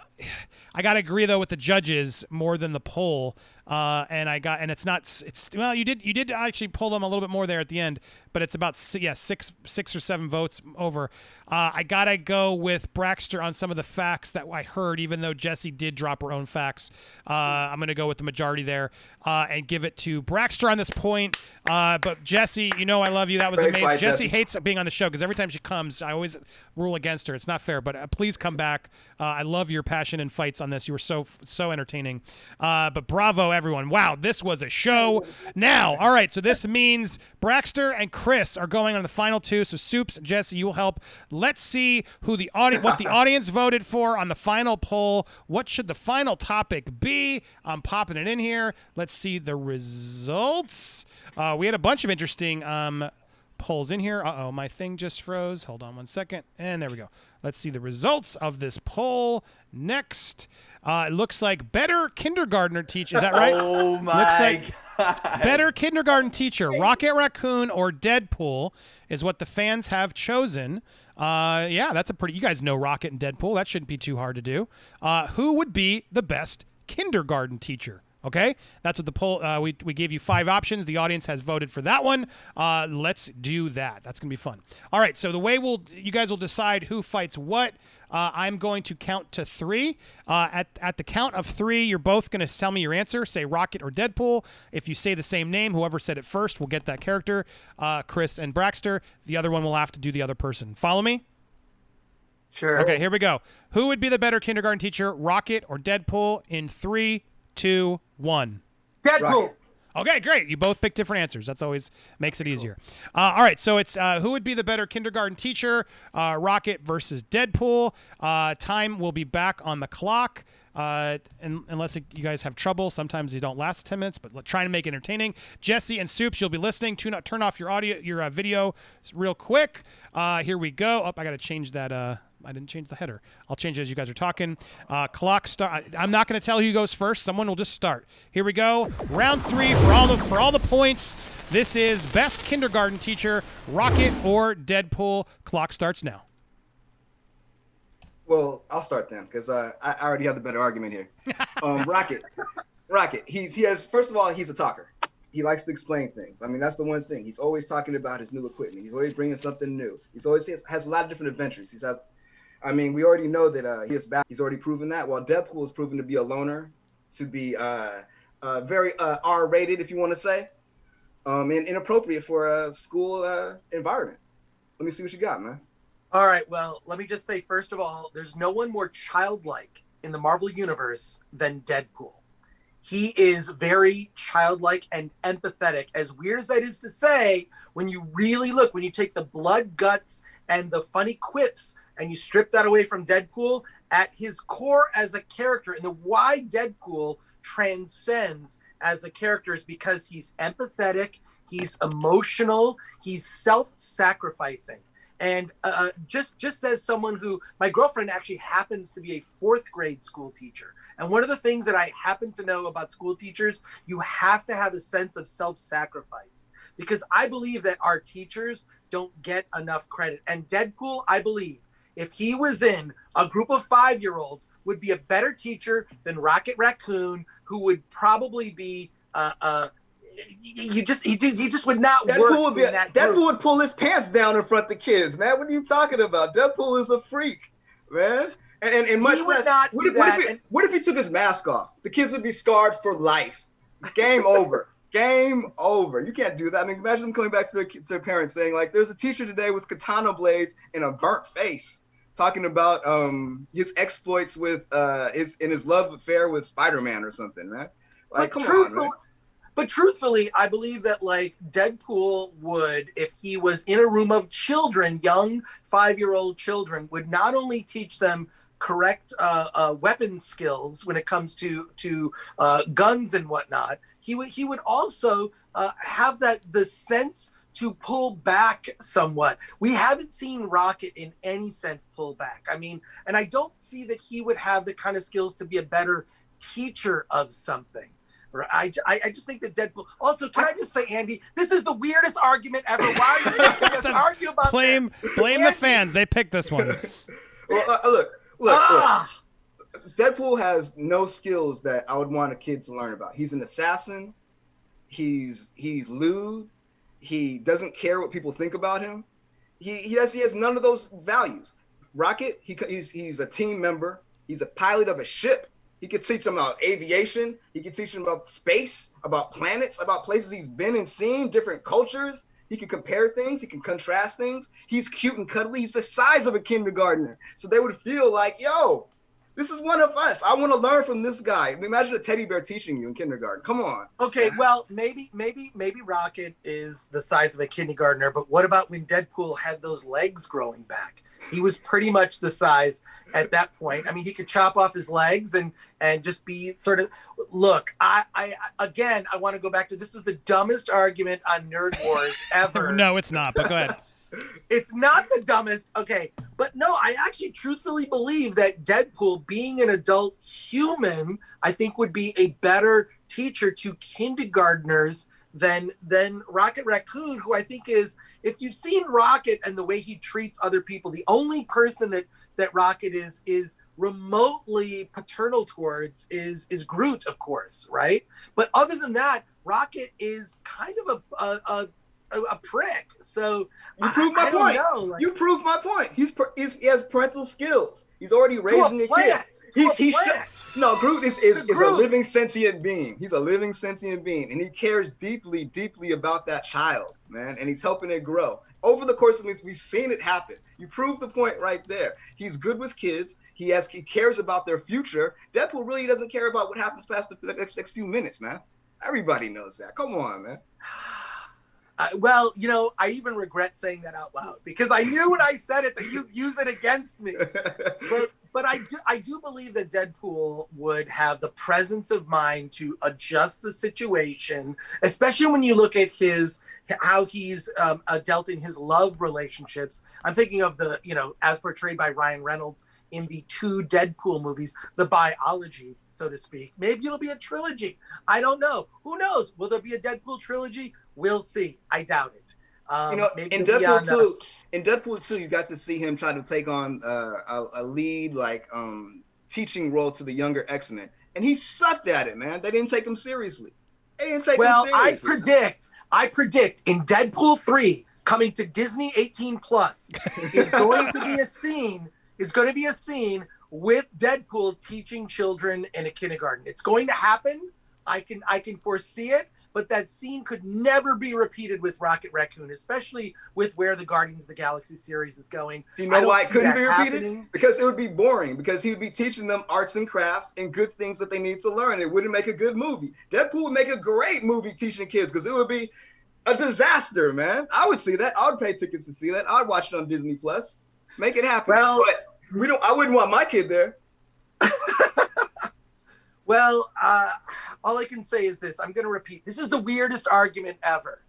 I gotta agree though with the judges more than the poll. Well, you did actually pull them a little bit more there at the end, but it's about six or seven votes over. I gotta go with Braxter on some of the facts that I heard, even though Jesse did drop her own facts. I'm gonna go with the majority there and give it to Braxter on this point. But Jesse, I love you. That was amazing. Fight, Jesse hates being on the show because every time she comes, I always rule against her. It's not fair, but please come back. I love your passion and fights on this. You were so entertaining. But bravo, everyone. Wow, this was a show. Now, all right, so this means Braxter and Chris are going on the final two. So Soups, Jesse, you will help. Let's see what the audience voted for on the final poll. What should the final topic be? I'm popping it in here. Let's see the results. We had a bunch of interesting polls in here. Uh-oh, my thing just froze. Hold on one second. And there we go. Let's see the results of this poll next. It looks like better kindergartner teacher. Is that right? Oh, my God. Better kindergarten teacher, Rocket Raccoon or Deadpool is what the fans have chosen. Yeah, that's you guys know Rocket and Deadpool. That shouldn't be too hard to do. Who would be the best kindergarten teacher? Okay, that's what the poll. We gave you 5 options. The audience has voted for that one. Let's do that. That's gonna be fun. All right. So the way you guys will decide who fights what. I'm going to count to 3. At the count of 3, you're both going to tell me your answer. Say Rocket or Deadpool. If you say the same name, whoever said it first will get that character. Chris and Braxter. The other one will have to do the other person. Follow me? Sure. Okay, here we go. Who would be the better kindergarten teacher, Rocket or Deadpool? In 3, 2, 1. Deadpool. Rocket. Okay, great. You both pick different answers. That's always makes it easier. All right, so it's who would be the better kindergarten teacher, Rocket versus Deadpool. Time will be back on the clock. Unless you guys have trouble. Sometimes they don't last 10 minutes, but try to make it entertaining. Jesse and Soups, you'll be listening. Turn off your audio, your video real quick. Here we go. Oh, I got to change that. I didn't change the header. I'll change it as you guys are talking. Clock start. I'm not going to tell who goes first. Someone will just start. Here we go. Round 3 for all the points. This is best kindergarten teacher, Rocket or Deadpool. Clock starts now. Well, I'll start then because I already have the better argument here. Rocket. He has, first of all, he's a talker. He likes to explain things. I mean, that's the one thing. He's always talking about his new equipment. He's always bringing something new. He's always has a lot of different adventures. We already know that he is back. He's already proven that. While Deadpool is proven to be a loner, to be very R-rated, if you want to say, and inappropriate for a school environment. Let me see what you got, man. All right. Well, let me just say, first of all, there's no one more childlike in the Marvel Universe than Deadpool. He is very childlike and empathetic. As weird as that is to say, when you really look, when you take the blood, guts, and the funny quips, and you strip that away from Deadpool, at his core as a character, and the why Deadpool transcends as a character is because he's empathetic, he's emotional, he's self-sacrificing. And just as someone who, my girlfriend actually happens to be a 4th grade school teacher. And one of the things that I happen to know about school teachers, you have to have a sense of self-sacrifice. Because I believe that our teachers don't get enough credit. And Deadpool, I believe, if he was in a group of 5-year-olds, would be a better teacher than Rocket Raccoon, who would probably be he just would not work in that group. Deadpool would pull his pants down in front of the kids, man. What are you talking about? Deadpool is a freak, man. And much less. What if he took his mask off? The kids would be scarred for life. Game over. Game over. You can't do that. I mean, imagine them coming back to their parents saying, like, there's a teacher today with katana blades and a burnt face, talking about his exploits with his love affair with Spider-Man or something, man. Like, come on, man. But truthfully, I believe that like Deadpool would, if he was in a room of children, young 5-year-old children, would not only teach them correct weapon skills when it comes to guns and whatnot, he would also have the sense to pull back somewhat. We haven't seen Rocket in any sense pull back. I mean, and I don't see that he would have the kind of skills to be a better teacher of something. I just think that Deadpool. Also, can I just say, Andy, this is the weirdest argument ever. Why are you making us argue about Blame the fans. They picked this one. Well, look. Deadpool has no skills that I would want a kid to learn about. He's an assassin. He's lewd. He doesn't care what people think about him. He has none of those values. Rocket, he's a team member. He's a pilot of a ship. He could teach them about aviation. He could teach them about space, about planets, about places he's been and seen, different cultures. He can compare things. He can contrast things. He's cute and cuddly. He's the size of a kindergartner. So they would feel like, yo, this is one of us. I want to learn from this guy. Imagine a teddy bear teaching you in kindergarten. Come on. Okay, well, maybe Rocket is the size of a kindergartner, but what about when Deadpool had those legs growing back? He was pretty much the size at that point. I mean, he could chop off his legs and just be sort of. Look, I want to go back to, this is the dumbest argument on Nerd Wars ever. No, it's not. But go ahead. It's not the dumbest. Okay, but no, I actually truthfully believe that Deadpool, being an adult human, I think would be a better teacher to kindergartners than Rocket Raccoon, who I think is, if you've seen Rocket and the way he treats other people, the only person that Rocket is remotely paternal towards is Groot, of course, right? But other than that, Rocket is kind of a prick. So You proved my I don't point. know, like, You proved my point. He has parental skills. He's already raising a kid. plant. No, Groot is a Groot. living sentient being. He's a living sentient being, and he cares deeply, deeply about that child, man. And he's helping it grow. Over the course of this, we've seen it happen. You proved the point right there. He's good with kids. He cares about their future. Deadpool really doesn't care about what happens past the next few minutes, man. Everybody knows that. Come on, man. Well, you know, I even regret saying that out loud because I knew when I said it that you'd use it against me. But I do believe that Deadpool would have the presence of mind to adjust the situation, especially when you look at how he's dealt in his love relationships. I'm thinking of the, you know, as portrayed by Ryan Reynolds in the 2 Deadpool movies, the biology, so to speak. Maybe it'll be a trilogy. I don't know. Who knows? Will there be a Deadpool trilogy? We'll see. I doubt it. You know, in Deadpool 2, you got to see him try to take on a lead teaching role to the younger X-Men, and he sucked at it, man. They didn't take him seriously. Him seriously. I predict in Deadpool 3 coming to Disney 18 plus is going to be a scene with Deadpool teaching children in a kindergarten. It's going to happen. I can foresee it. But that scene could never be repeated with Rocket Raccoon, especially with where the Guardians of the Galaxy series is going. Do you know why it couldn't be repeated? Because it would be boring. Because he would be teaching them arts and crafts and good things that they need to learn. It wouldn't make a good movie. Deadpool would make a great movie teaching kids because it would be a disaster, man. I would see that. I would pay tickets to see that. I'd watch it on Disney Plus. Make it happen. Well, but I wouldn't want my kid there. Well, all I can say is this. I'm going to repeat. This is the weirdest argument ever.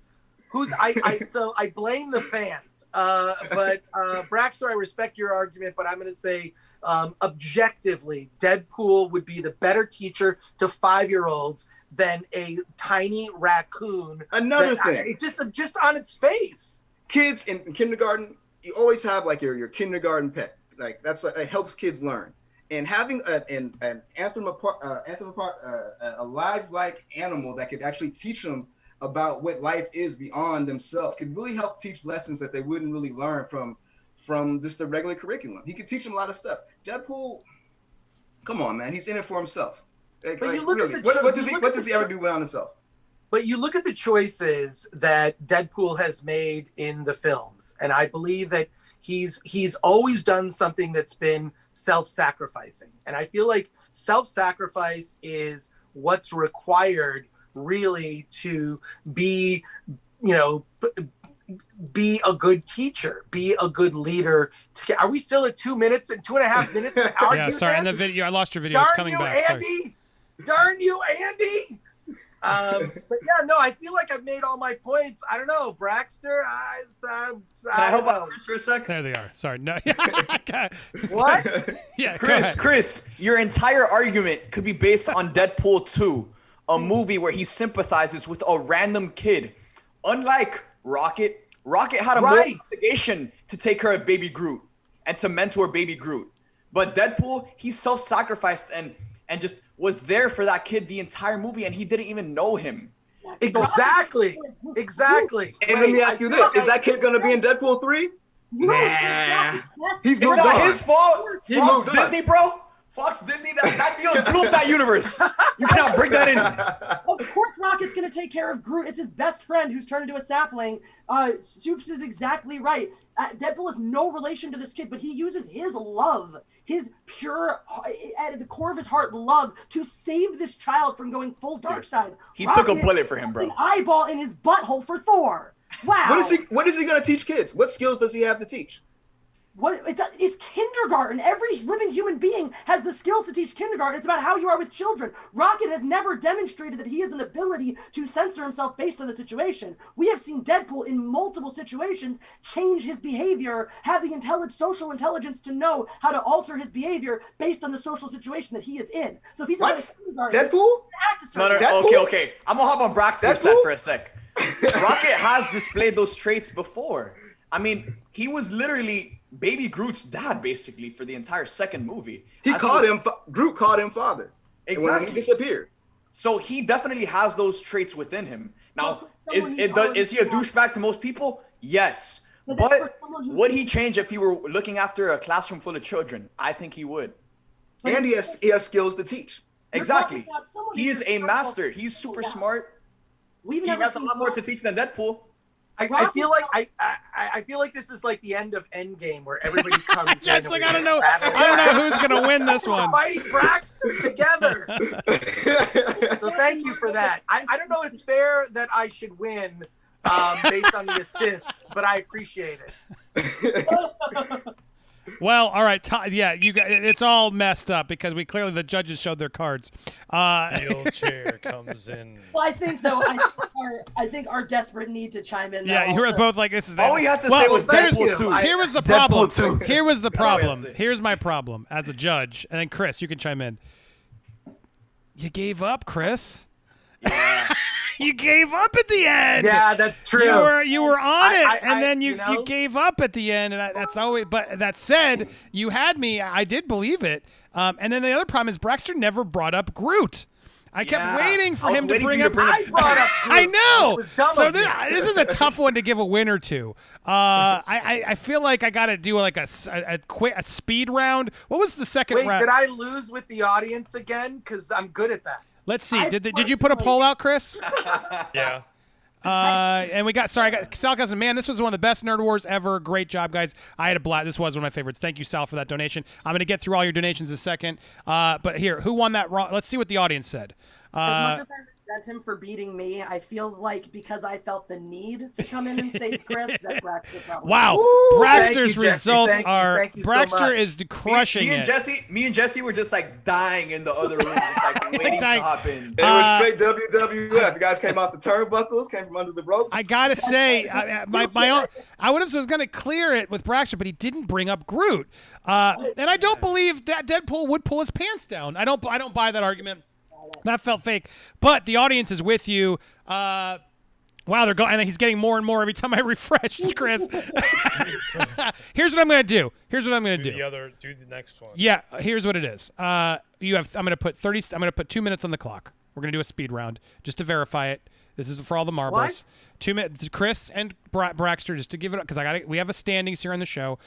So I blame the fans. But Braxter, I respect your argument, but I'm going to say objectively, Deadpool would be the better teacher to 5-year-olds than a tiny raccoon. Another thing. Just on its face. Kids in kindergarten, you always have like your kindergarten pet. Like it helps kids learn. And having a live-like animal that could actually teach them about what life is beyond themselves could really help teach lessons that they wouldn't really learn from just the regular curriculum. He could teach them a lot of stuff. Deadpool, come on, man, he's in it for himself. What does he ever do beyond himself? But you look at the choices that Deadpool has made in the films, and I believe that he's always done something that's been self-sacrificing. And I feel like self-sacrifice is what's required really to be, be a good teacher, be a good leader. Are we still at 2 minutes and 2.5 minutes to argue? Yeah, sorry, this? in the video, I lost your video. It's coming back. Andy! Darn you, Andy! But yeah, no, I feel like I've made all my points. I don't know, Braxter. Can I help out for a sec? There they are. Sorry, no. What? Yeah, Chris, your entire argument could be based on Deadpool 2, a movie where he sympathizes with a random kid. Unlike Rocket had a motivation to take care of Baby Groot and to mentor Baby Groot. But Deadpool, he self-sacrificed and just was there for that kid the entire movie, and he didn't even know him. Exactly. And let me ask you this: is that kid gonna be in Deadpool 3? Nah. It's not his fault. Fox Disney, bro. Fox Disney, that deal blew up that universe. You cannot bring that in. Of course Rocket's going to take care of Groot. It's his best friend who's turned into a sapling. Soups is exactly right. Deadpool has no relation to this kid, but he uses his love, his pure, at the core of his heart, love to save this child from going full dark side. He took a bullet for him, bro. An eyeball in his butthole for Thor. Wow. What is he going to teach kids? What skills does he have to teach? It's kindergarten. Every living human being has the skills to teach kindergarten. It's about how you are with children. Rocket has never demonstrated that he has an ability to censor himself based on the situation. We have seen Deadpool in multiple situations change his behavior, have the social intelligence to know how to alter his behavior based on the social situation that he is in. So if he's in kindergarten, Deadpool? Okay. I'm gonna hop on Braxton's set for a sec. Rocket has displayed those traits before. I mean, he was literally Baby Groot's dad basically for the entire second movie. Groot called him father. Exactly. When he disappeared. So he definitely has those traits within him. Now, is he a douchebag to most people? Yes. But would he change if he were looking after a classroom full of children? I think he would. And he has skills to teach. Exactly. He is a master. He's super smart. He has a lot more to teach than Deadpool. I feel like this is like the end of Endgame where everybody comes in. It's like I don't know who's gonna win this one. Fighting Braxton together. So thank you for that. I don't know if it's fair that I should win based on the assist, but I appreciate it. Well, all right, yeah, it's all messed up because the judges showed their cards. Wheelchair comes in. Well, I think I think our desperate need to chime in. Yeah, you were both like this is. All we had to say was Deadpool 2. Here was the problem. Deadpool 2. Here was the problem. Here's my problem as a judge, and then Chris, you can chime in. You gave up, Chris. Yeah. You gave up at the end. Yeah, that's true. You were on it, and then you gave up at the end, and that's always. But that said, you had me. I did believe it. And then the other problem is Braxton never brought up Groot. I kept waiting for him to bring up. I brought up Groot. I know. It was dumb So of me. this is a tough one to give a winner to. I feel like I got to do like a speed round. What was the second Wait, round? did I lose with the audience again? Because I'm good at that. Let's see. Did you put a poll out, Chris? Yeah. And I got Sal Cousin. Man, this was one of the best Nerd Wars ever. Great job, guys. I had a blast. This was one of my favorites. Thank you, Sal, for that donation. I'm going to get through all your donations in a second. But here, who won that? Let's see what the audience said. As much as I resent him for beating me, I feel like because I felt the need to come in and save Chris, that Braxton probably. Wow, Braxter's results are. Thank you so Braxter much. is crushing it. Me and Jesse were just like dying in the other room, just like waiting to hop in. It was straight WWF. You guys came off the turnbuckles, came from under the ropes. I gotta say, my own. I was gonna clear it with Braxter, but he didn't bring up Groot, and I don't believe that Deadpool would pull his pants down. I don't buy that argument. That felt fake, but the audience is with you. Wow, they're going, and he's getting more and more every time I refresh, Chris. Here's what I'm gonna do. Do the next one. Yeah, here's what it is. I'm gonna put 2 minutes on the clock. We're gonna do a speed round just to verify it. This is for all the marbles. What? 2 minutes. Chris and Braxter, just to give it up because we have a standings here on the show.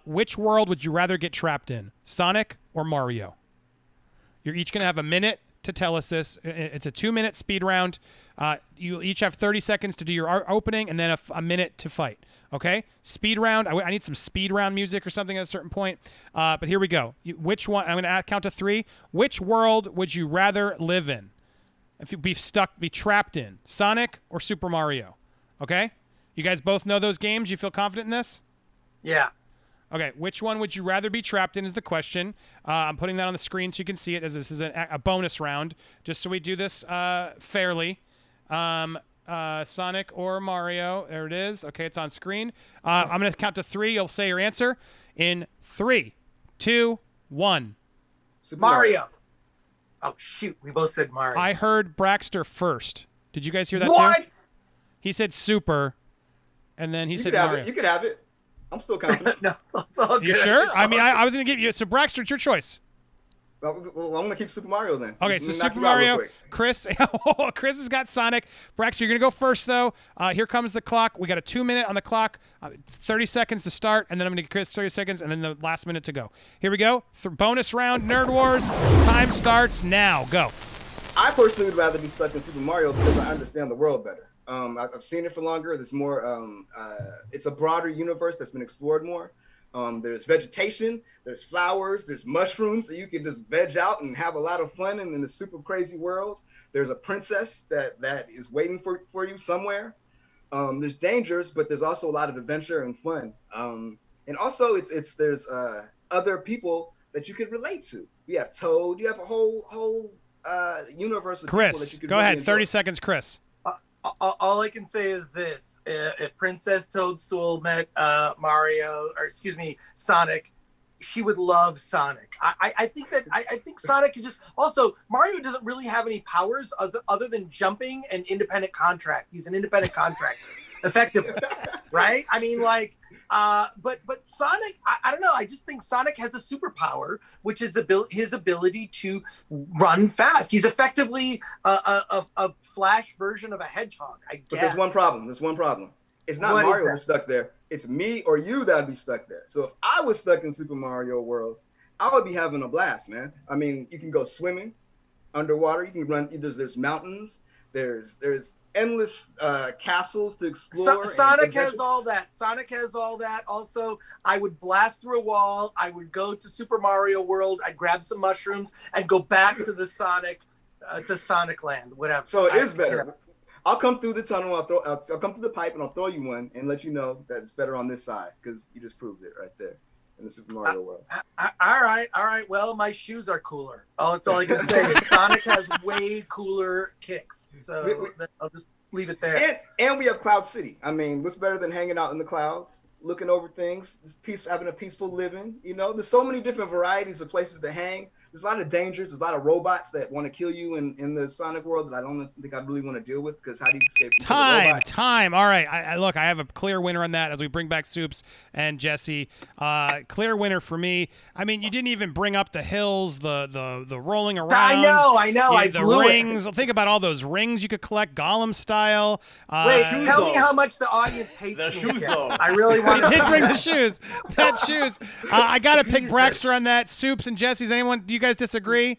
Which world would you rather get trapped in, Sonic or Mario? You're each gonna have a minute to tell us this. It's a 2-minute speed round. You each have 30 seconds to do your opening and then a minute to fight. Okay? Speed round. I need some speed round music or something at a certain point. But here we go. Which one? I'm going to count to 3. Which world would you rather live in? If you'd be trapped in, Sonic or Super Mario? Okay? You guys both know those games? You feel confident in this? Yeah. Okay, which one would you rather be trapped in is the question. I'm putting that on the screen so you can see it, as this is a bonus round, just so we do this fairly. Sonic or Mario. There it is. Okay, it's on screen. I'm going to count to 3. You'll say your answer in 3, 2, 1. Mario. Oh, shoot. We both said Mario. I heard Braxter first. Did you guys hear that What? too? He said Super, and then he said Mario. You could have it. I'm still confident. No, it's all good. You sure? I mean, I was going to give you. So, Braxter, it's your choice. Well, I'm going to keep Super Mario then. Okay, so Super Mario, Chris. Chris has got Sonic. Braxter, you're going to go first, though. Here comes the clock. We got a 2-minute on the clock, 30 seconds to start, and then I'm going to give Chris 30 seconds, and then the last minute to go. Here we go. Bonus round, Nerd Wars. Time starts now. Go. I personally would rather be stuck in Super Mario because I understand the world better. I've seen it for longer. There's more. It's a broader universe that's been explored more. There's vegetation, there's flowers, there's mushrooms that you can just veg out and have a lot of fun in the super crazy world. There's a princess that is waiting for you somewhere. There's dangers, but there's also a lot of adventure and fun. And also there's other people that you could relate to. You have Toad. You have a whole universe of people that you could go really ahead. enjoy. 30 seconds, Chris. All I can say is this: if Princess Toadstool met Sonic, she would love Sonic. I think Sonic could just. Also, Mario doesn't really have any powers other than jumping and independent contract. He's an independent contractor, effectively, right? I mean, like But Sonic, I don't know. I just think Sonic has a superpower, which is his ability to run fast. He's effectively a Flash version of a hedgehog, I guess. But there's one problem. It's not Mario that's stuck there. It's me or you that'd be stuck there. So if I was stuck in Super Mario World, I would be having a blast, man. I mean, you can go swimming underwater. You can run. There's mountains. There's endless castles to explore. Sonic has all that. Also, I would blast through a wall. I would go to Super Mario World. I'd grab some mushrooms and go back to the Sonic Land, whatever. So it is better. I'll come through the tunnel. I'll come through the pipe and I'll throw you one and let you know that it's better on this side because you just proved it right there in the Super Mario World. All right. Well, my shoes are cooler. Oh, that's all I can say. Sonic has way cooler kicks. So I'll just leave it there. And we have Cloud City. I mean, what's better than hanging out in the clouds, looking over things, having a peaceful living? You know, there's so many different varieties of places to hang. There's a lot of dangers. There's a lot of robots that want to kill you in the Sonic world that I don't think I really want to deal with because how do you escape from the robot? Time. All right. I have a clear winner on that as we bring back Soups and Jesse. Clear winner for me. I mean, you didn't even bring up the hills, the rolling around. I know. I the blew rings. it. Think about all those rings you could collect, Gollum style. Wait, tell me how much the audience hates the me shoes, again. though. I really want He to. did bring the shoes. That shoes. I got to pick Jesus. Braxter on that. Soups and Jesse's. Do you guys disagree?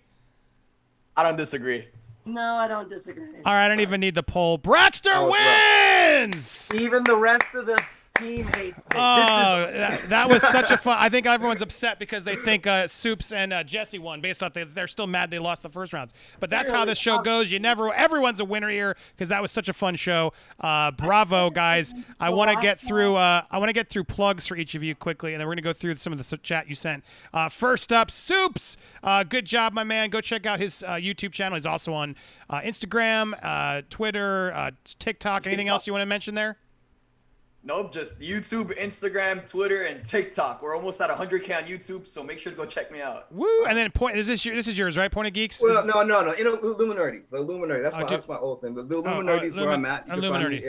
I don't disagree. No, I don't disagree. All right, I don't even need the poll. Braxter Oh, wins! Even the rest of the team hates me. Oh, that was such a fun. I think everyone's upset because they think Soups and Jesse won based on they're still mad they lost the first rounds. But that's how this show goes. Everyone's a winner here because that was such a fun show. Bravo, guys. I want to get through plugs for each of you quickly, and then we're gonna go through some of the chat you sent. First up, Soups. Good job, my man. Go check out his YouTube channel. He's also on Instagram, Twitter, TikTok. Anything else you want to mention there? Nope, just YouTube, Instagram, Twitter, and TikTok. We're almost at 100K on YouTube, so make sure to go check me out. Woo! And then this is yours, right? Point of Geeks. Well, no. Illuminati. The Illuminati. That's my old thing. But the Illuminati is where I'm at. You can find me,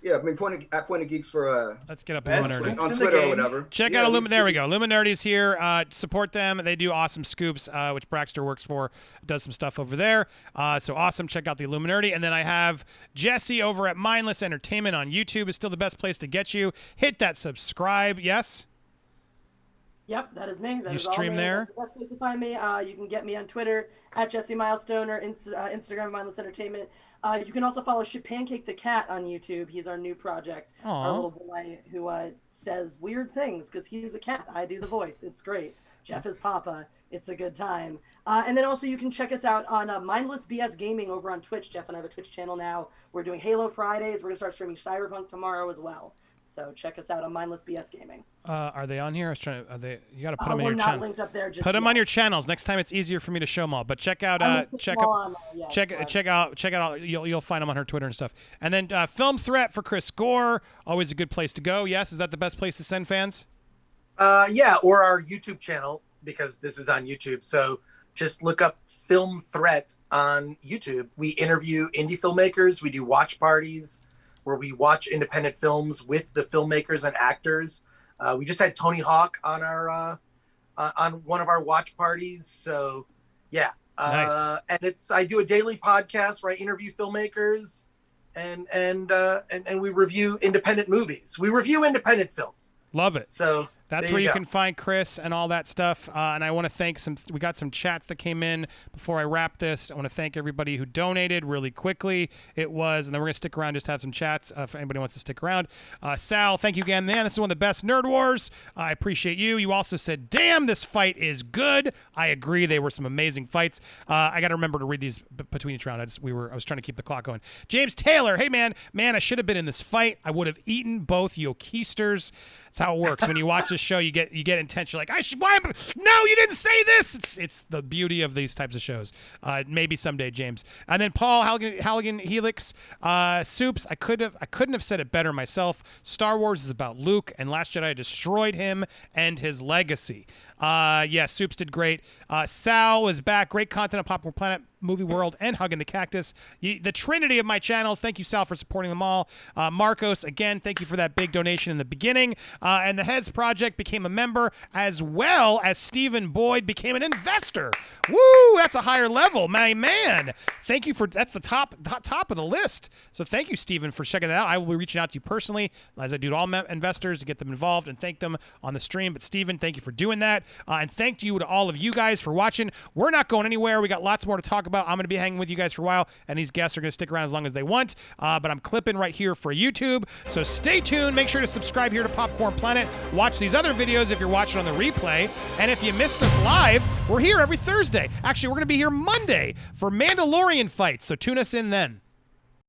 yeah. I mean, Point of Geeks for let's get up Illuminati on Twitter or whatever. Check out Illuminati. There we go. Illuminati's here. Support them. They do awesome scoops, which Braxter works for. Does some stuff over there. So awesome. Check out the Illuminati. And then I have Jesse over at Mindless Entertainment on YouTube. Is still the best place to get you. Hit that subscribe. Yes. Yep, that is me. That is stream all me. there? That's the best place to find me. You can get me on Twitter at Jesse Milestone or Instagram Mindless Entertainment. You can also follow Pancake the Cat on YouTube. He's our new project. Aww. Our little boy who says weird things because he's a cat. I do the voice. It's great. Jeff is Papa. It's a good time. And then also you can check us out on Mindless BS Gaming over on Twitch. Jeff and I have a Twitch channel now. We're doing Halo Fridays. We're going to start streaming Cyberpunk tomorrow as well. So check us out on Mindless BS Gaming. Are they on here? I was trying to. Are they? You got to put them on We're your not channel. linked up there. Just Put them yet. on your channels. Next time it's easier for me to show them all. But check out check out. You'll find them on her Twitter and stuff. And then Film Threat for Chris Gore. Always a good place to go. Yes, is that the best place to send fans? Yeah, or our YouTube channel because this is on YouTube. So just look up Film Threat on YouTube. We interview indie filmmakers. We do watch parties where we watch independent films with the filmmakers and actors. We just had Tony Hawk on our on one of our watch parties. So yeah, nice. And I do a daily podcast where I interview filmmakers and we review independent movies. We review independent films. Love it. So that's where you can find Chris and all that stuff. And I want to thank we got some chats that came in before I wrap this. I want to thank everybody who donated really quickly. And then we're going to stick around, just have some chats if anybody wants to stick around. Sal, thank you again, man. This is one of the best Nerd Wars. I appreciate you. You also said, damn, this fight is good. I agree. They were some amazing fights. I got to remember to read these between each round. I was trying to keep the clock going. James Taylor, hey, man, I should have been in this fight. I would have eaten both Yokeisters. That's how it works. When you watch this show, you get intense. You're like, no, you didn't say this. It's the beauty of these types of shows. Maybe someday, James. And then Paul Halligan Helix, Soups. I couldn't have said it better myself. Star Wars is about Luke, and Last Jedi destroyed him and his legacy. Yeah, Soups did great. Sal is back. Great content on Popcorn Planet, Movie World, and Hugging the Cactus. The trinity of my channels. Thank you, Sal, for supporting them all. Marcos, again, thank you for that big donation in the beginning. and the Hez Project became a member, as well as Stephen Boyd became an investor. Woo! That's a higher level, my man. Thank you that's the top of the list. So thank you, Stephen, for checking that out. I will be reaching out to you personally, as I do to all investors, to get them involved and thank them on the stream. But Stephen, thank you for doing that. And thank you to all of you guys for watching. We're not going anywhere. We got lots more to talk about. I'm going to be hanging with you guys for a while, and these guests are going to stick around as long as they want. But I'm clipping right here for YouTube. So stay tuned. Make sure to subscribe here to Popcorn Planet. Watch these other videos if you're watching on the replay. And if you missed us live, we're here every Thursday. Actually, we're going to be here Monday for Mandalorian fights. So tune us in then.